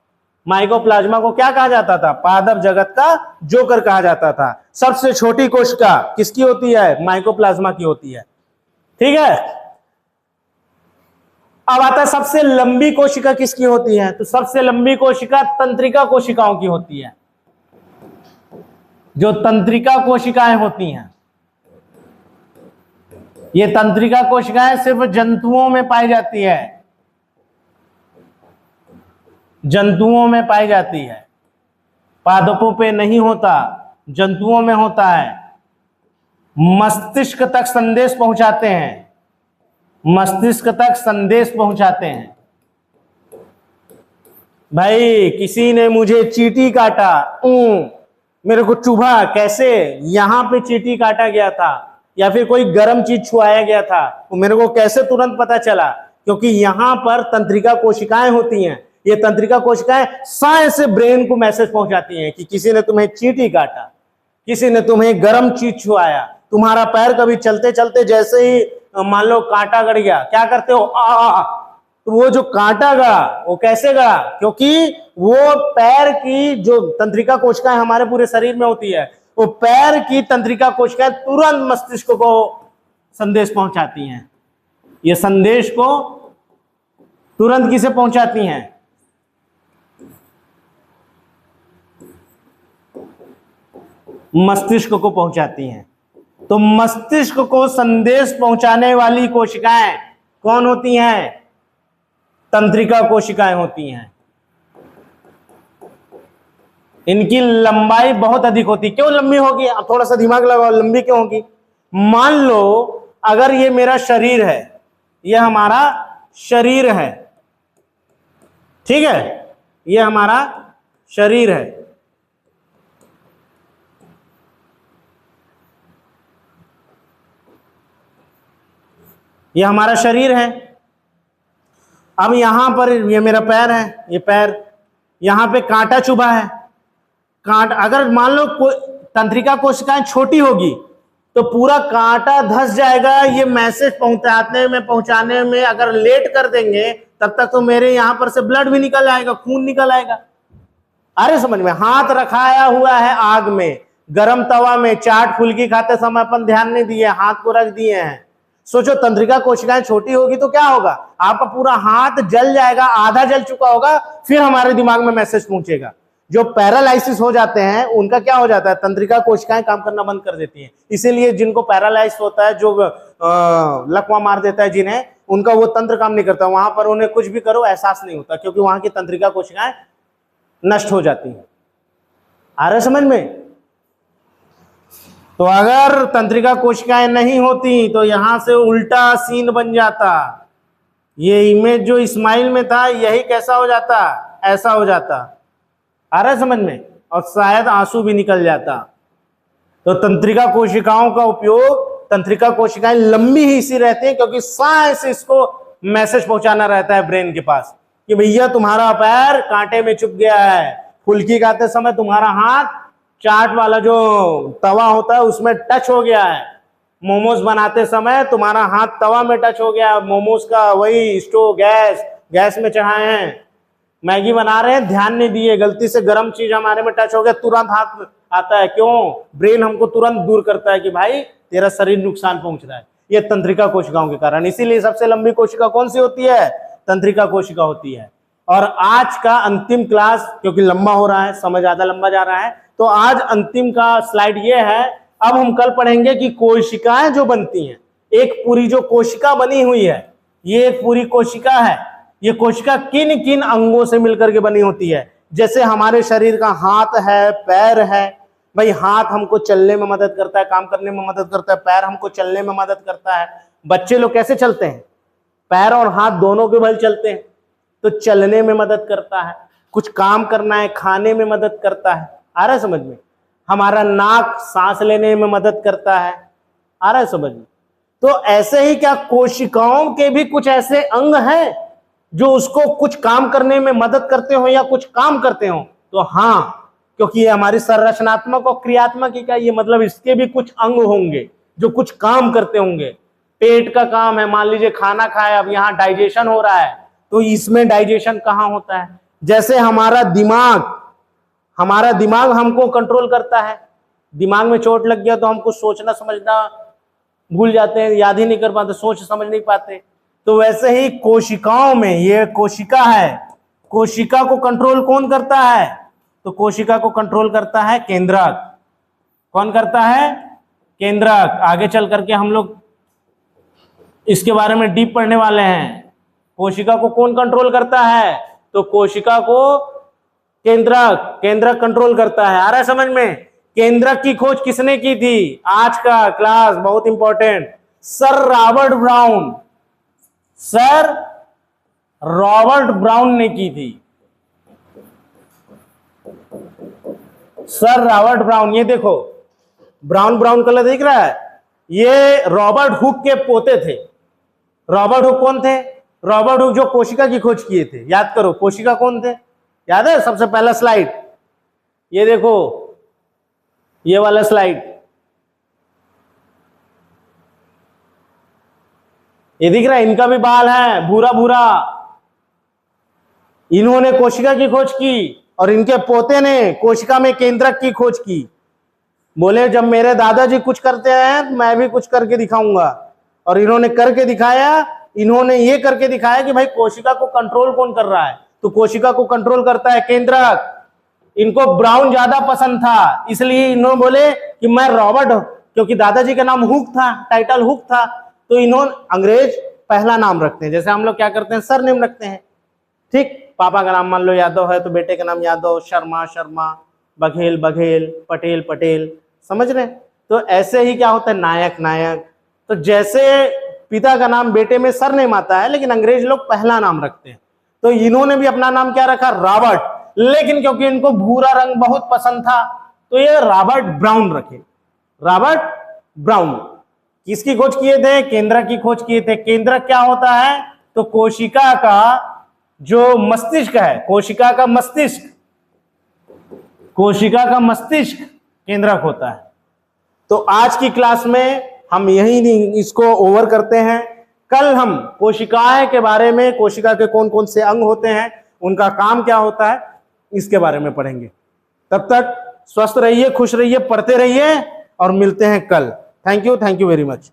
माइकोप्लाज्मा को क्या कहा जाता था? पादप जगत का जोकर कहा जाता था। सबसे छोटी कोशिका किसकी होती है? माइकोप्लाज्मा की होती है, ठीक है। अब आता है सबसे लंबी कोशिका किसकी होती है? तो सबसे लंबी कोशिका तंत्रिका कोशिकाओं की होती है। जो तंत्रिका कोशिकाएं होती हैं, ये तंत्रिका कोशिकाएं सिर्फ जंतुओं में पाई जाती है, जंतुओं में पाई जाती है, पादपों पे नहीं होता, जंतुओं में होता है। मस्तिष्क तक संदेश पहुंचाते हैं, मस्तिष्क तक संदेश पहुंचाते हैं। भाई किसी ने मुझे चींटी काटा, मेरे को चुभा, कैसे? यहां पे चींटी काटा गया था, या फिर कोई गर्म चीज छुआया गया था, तो मेरे को कैसे तुरंत पता चला? क्योंकि यहां पर तंत्रिका कोशिकाएं होती हैं। ये तंत्रिका कोशिकाएं साइंस से ब्रेन को मैसेज पहुंचाती हैं कि किसी ने तुम्हें चींटी काटा, किसी ने तुम्हें गर्म चीज छुआया, तुम्हारा पैर कभी चलते चलते जैसे ही मान लो कांटा गड़ गया, क्या करते हो? तो वो जो कांटा गड़ा वो कैसे गड़ा, क्योंकि वो पैर की जो तंत्रिका कोशिकाएं हमारे पूरे शरीर में होती है, वो पैर की तंत्रिका कोशिकाएं तुरंत मस्तिष्क को संदेश पहुंचाती हैं। ये संदेश को तुरंत किसे पहुंचाती हैं? मस्तिष्क को पहुंचाती हैं। तो मस्तिष्क को संदेश पहुंचाने वाली कोशिकाएं कौन होती हैं? तंत्रिका कोशिकाएं होती हैं। इनकी लंबाई बहुत अधिक होती। क्यों लंबी होगी? अब थोड़ा सा दिमाग लगाओ, लंबी क्यों होगी? मान लो अगर ये मेरा शरीर है, ये हमारा शरीर है, ठीक है, ये हमारा शरीर है, ये हमारा शरीर है। अब यहां पर ये मेरा पैर है, ये पैर, यहां पे कांटा चुभा है। कांटा अगर मान लो तंत्रिका कोशिकाएं छोटी होगी तो पूरा कांटा धंस जाएगा। ये मैसेज पहुंचाने में अगर लेट कर देंगे तब तक तो मेरे यहां पर से ब्लड भी निकल आएगा, खून निकल आएगा। अरे समझ में? हाथ रखाया हुआ है आग में, गरम तवा में, चाट फुल्की खाते समय अपन ध्यान नहीं दिए, हाथ को रख दिए हैं। सोचो तंत्रिका कोशिकाएं छोटी होगी तो क्या होगा? आपका पूरा हाथ जल जाएगा, आधा जल चुका होगा, फिर हमारे दिमाग में मैसेज पहुंचेगा। जो पैरालाइसिस हो जाते हैं उनका क्या हो जाता है? तंत्रिका कोशिकाएं काम करना बंद कर देती हैं। इसीलिए जिनको पैरालाइसिस होता है, जो लकवा मार देता है जिन्हें, उनका वो तंत्र काम नहीं करता, वहां पर उन्हें कुछ भी करो एहसास नहीं होता, क्योंकि वहां की तंत्रिका कोशिकाएं नष्ट हो जाती हैं। आ रहा समझ में? तो अगर तंत्रिका कोशिकाएं नहीं होती तो यहां से उल्टा सीन बन जाता। ये इमेज जो स्माइल में था यही कैसा हो जाता? ऐसा हो जाता। आ रहा है समझ में? और शायद आंसू भी निकल जाता। तो तंत्रिका कोशिकाओं का उपयोग, तंत्रिका कोशिकाएं लंबी ही इसी रहती हैं क्योंकि साइंस इसको मैसेज पहुंचाना रहता है ब्रेन के पास कि भैया तुम्हारा पैर कांटे में चुभ गया है, फुल्की खाते समय तुम्हारा हाथ चाट वाला जो तवा होता है उसमें टच हो गया है, मोमोज बनाते समय तुम्हारा हाथ तवा में टच हो गया, मोमोज का वही स्टोव गैस में चढ़ाए हैं, मैगी बना रहे हैं, ध्यान नहीं दिए, गलती से गर्म चीज हमारे में टच हो गया, तुरंत हाथ आता है। क्यों? ब्रेन हमको तुरंत दूर करता है कि भाई तेरा शरीर नुकसान पहुंच रहा है। ये तंत्रिका कोशिकाओं के कारण। इसीलिए सबसे लंबी कोशिका कौन सी होती है? तंत्रिका कोशिका होती है। और आज का अंतिम क्लास, क्योंकि लंबा हो रहा है, समय ज्यादा लंबा जा रहा है, तो आज अंतिम का स्लाइड ये है। अब हम कल पढ़ेंगे कि कोशिकाएं जो बनती हैं, एक पूरी जो कोशिका बनी हुई है, ये एक पूरी कोशिका है। ये कोशिका किन किन अंगों से मिलकर के बनी होती है? जैसे हमारे शरीर का हाथ है, पैर है। भाई हाथ हमको चलने में मदद करता है, काम करने में मदद करता है, पैर हमको चलने में मदद करता है। बच्चे लोग कैसे चलते हैं? पैर और हाथ दोनों के बल चलते हैं, तो चलने में मदद करता है। कुछ काम करना है, खाने में मदद करता है। आ रहा है समझ में? हमारा नाक सांस लेने में मदद करता है। आ रहा है समझ में? तो ऐसे ही क्या कोशिकाओं के भी कुछ ऐसे अंग हैं जो उसको कुछ काम करने में मदद करते हो या कुछ काम करते हो? तो हाँ, क्योंकि ये हमारी संरचनात्मक और क्रियात्मक इकाई, ये मतलब इसके भी कुछ अंग होंगे जो कुछ काम करते होंगे। पेट का काम है, मान लीजिए खाना खाया, अब यहाँ डाइजेशन हो रहा है, तो इसमें डाइजेशन कहाँ होता है? जैसे हमारा दिमाग हमको कंट्रोल करता है। दिमाग में चोट लग गया तो हमको सोचना समझना भूल जाते हैं, याद ही नहीं कर पाते, सोच समझ नहीं पाते। तो वैसे ही कोशिकाओं में, ये कोशिका है, कोशिका को कंट्रोल कौन करता है? तो कोशिका को कंट्रोल करता है केंद्रक। कौन करता है? केंद्रक। आगे चल करके हम लोग इसके बारे में डीप पढ़ने वाले हैं। कोशिका को कौन कंट्रोल करता है? तो कोशिका को केंद्रक कंट्रोल करता है। आ रहा है समझ में? केंद्रक की खोज किसने की थी? आज का क्लास बहुत इंपॉर्टेंट, सर रॉबर्ट ब्राउन ने की थी। सर रॉबर्ट ब्राउन, ये देखो ब्राउन कलर दिख रहा है, ये रॉबर्ट हुक के पोते थे। रॉबर्ट हुक कौन थे? रॉबर्ट हुक जो कोशिका की खोज किए थे। याद करो कोशिका कौन थे? याद है? सबसे पहला स्लाइड ये देखो, ये वाला स्लाइड, ये दिख रहा है, इनका भी बाल है भूरा भूरा, इन्होंने कोशिका की खोज की और इनके पोते ने कोशिका में केंद्रक की खोज की। बोले जब मेरे दादाजी कुछ करते हैं मैं भी कुछ करके दिखाऊंगा, और इन्होंने करके दिखाया। इन्होंने ये करके दिखाया कि भाई कोशिका को कंट्रोल कौन कर रहा है, तो कोशिका को कंट्रोल करता है केंद्रक। इनको ब्राउन ज्यादा पसंद था, इसलिए इन्होंने बोले कि मैं रॉबर्ट, क्योंकि दादाजी का नाम हुक था, टाइटल हुक था, तो इन्होंने अंग्रेज पहला नाम रखते हैं, जैसे हम लोग क्या करते हैं सरनेम रखते हैं। ठीक, पापा का नाम मान लो यादव है तो बेटे का नाम यादव, शर्मा शर्मा, बघेल बघेल, पटेल पटेल, समझ रहे। तो ऐसे ही क्या होता है नायक नायक। तो जैसे पिता का नाम बेटे में सरनेम आता है, लेकिन अंग्रेज लोग पहला नाम रखते हैं। तो इन्होंने भी अपना नाम क्या रखा, रॉबर्ट, लेकिन क्योंकि इनको भूरा रंग बहुत पसंद था तो ये रॉबर्ट ब्राउन रखे। रॉबर्ट ब्राउन किसकी खोज किए थे, केंद्रक की खोज किए थे। केंद्रक क्या होता है, तो कोशिका का जो मस्तिष्क है, कोशिका का मस्तिष्क, कोशिका का मस्तिष्क केंद्रक होता है। तो आज की क्लास में हम यही इसको ओवर करते हैं। कल हम कोशिकाएं के बारे में, कोशिका के कौन कौन से अंग होते हैं, उनका काम क्या होता है, इसके बारे में पढ़ेंगे। तब तक स्वस्थ रहिए, खुश रहिए, पढ़ते रहिए और मिलते हैं कल। Thank you very much.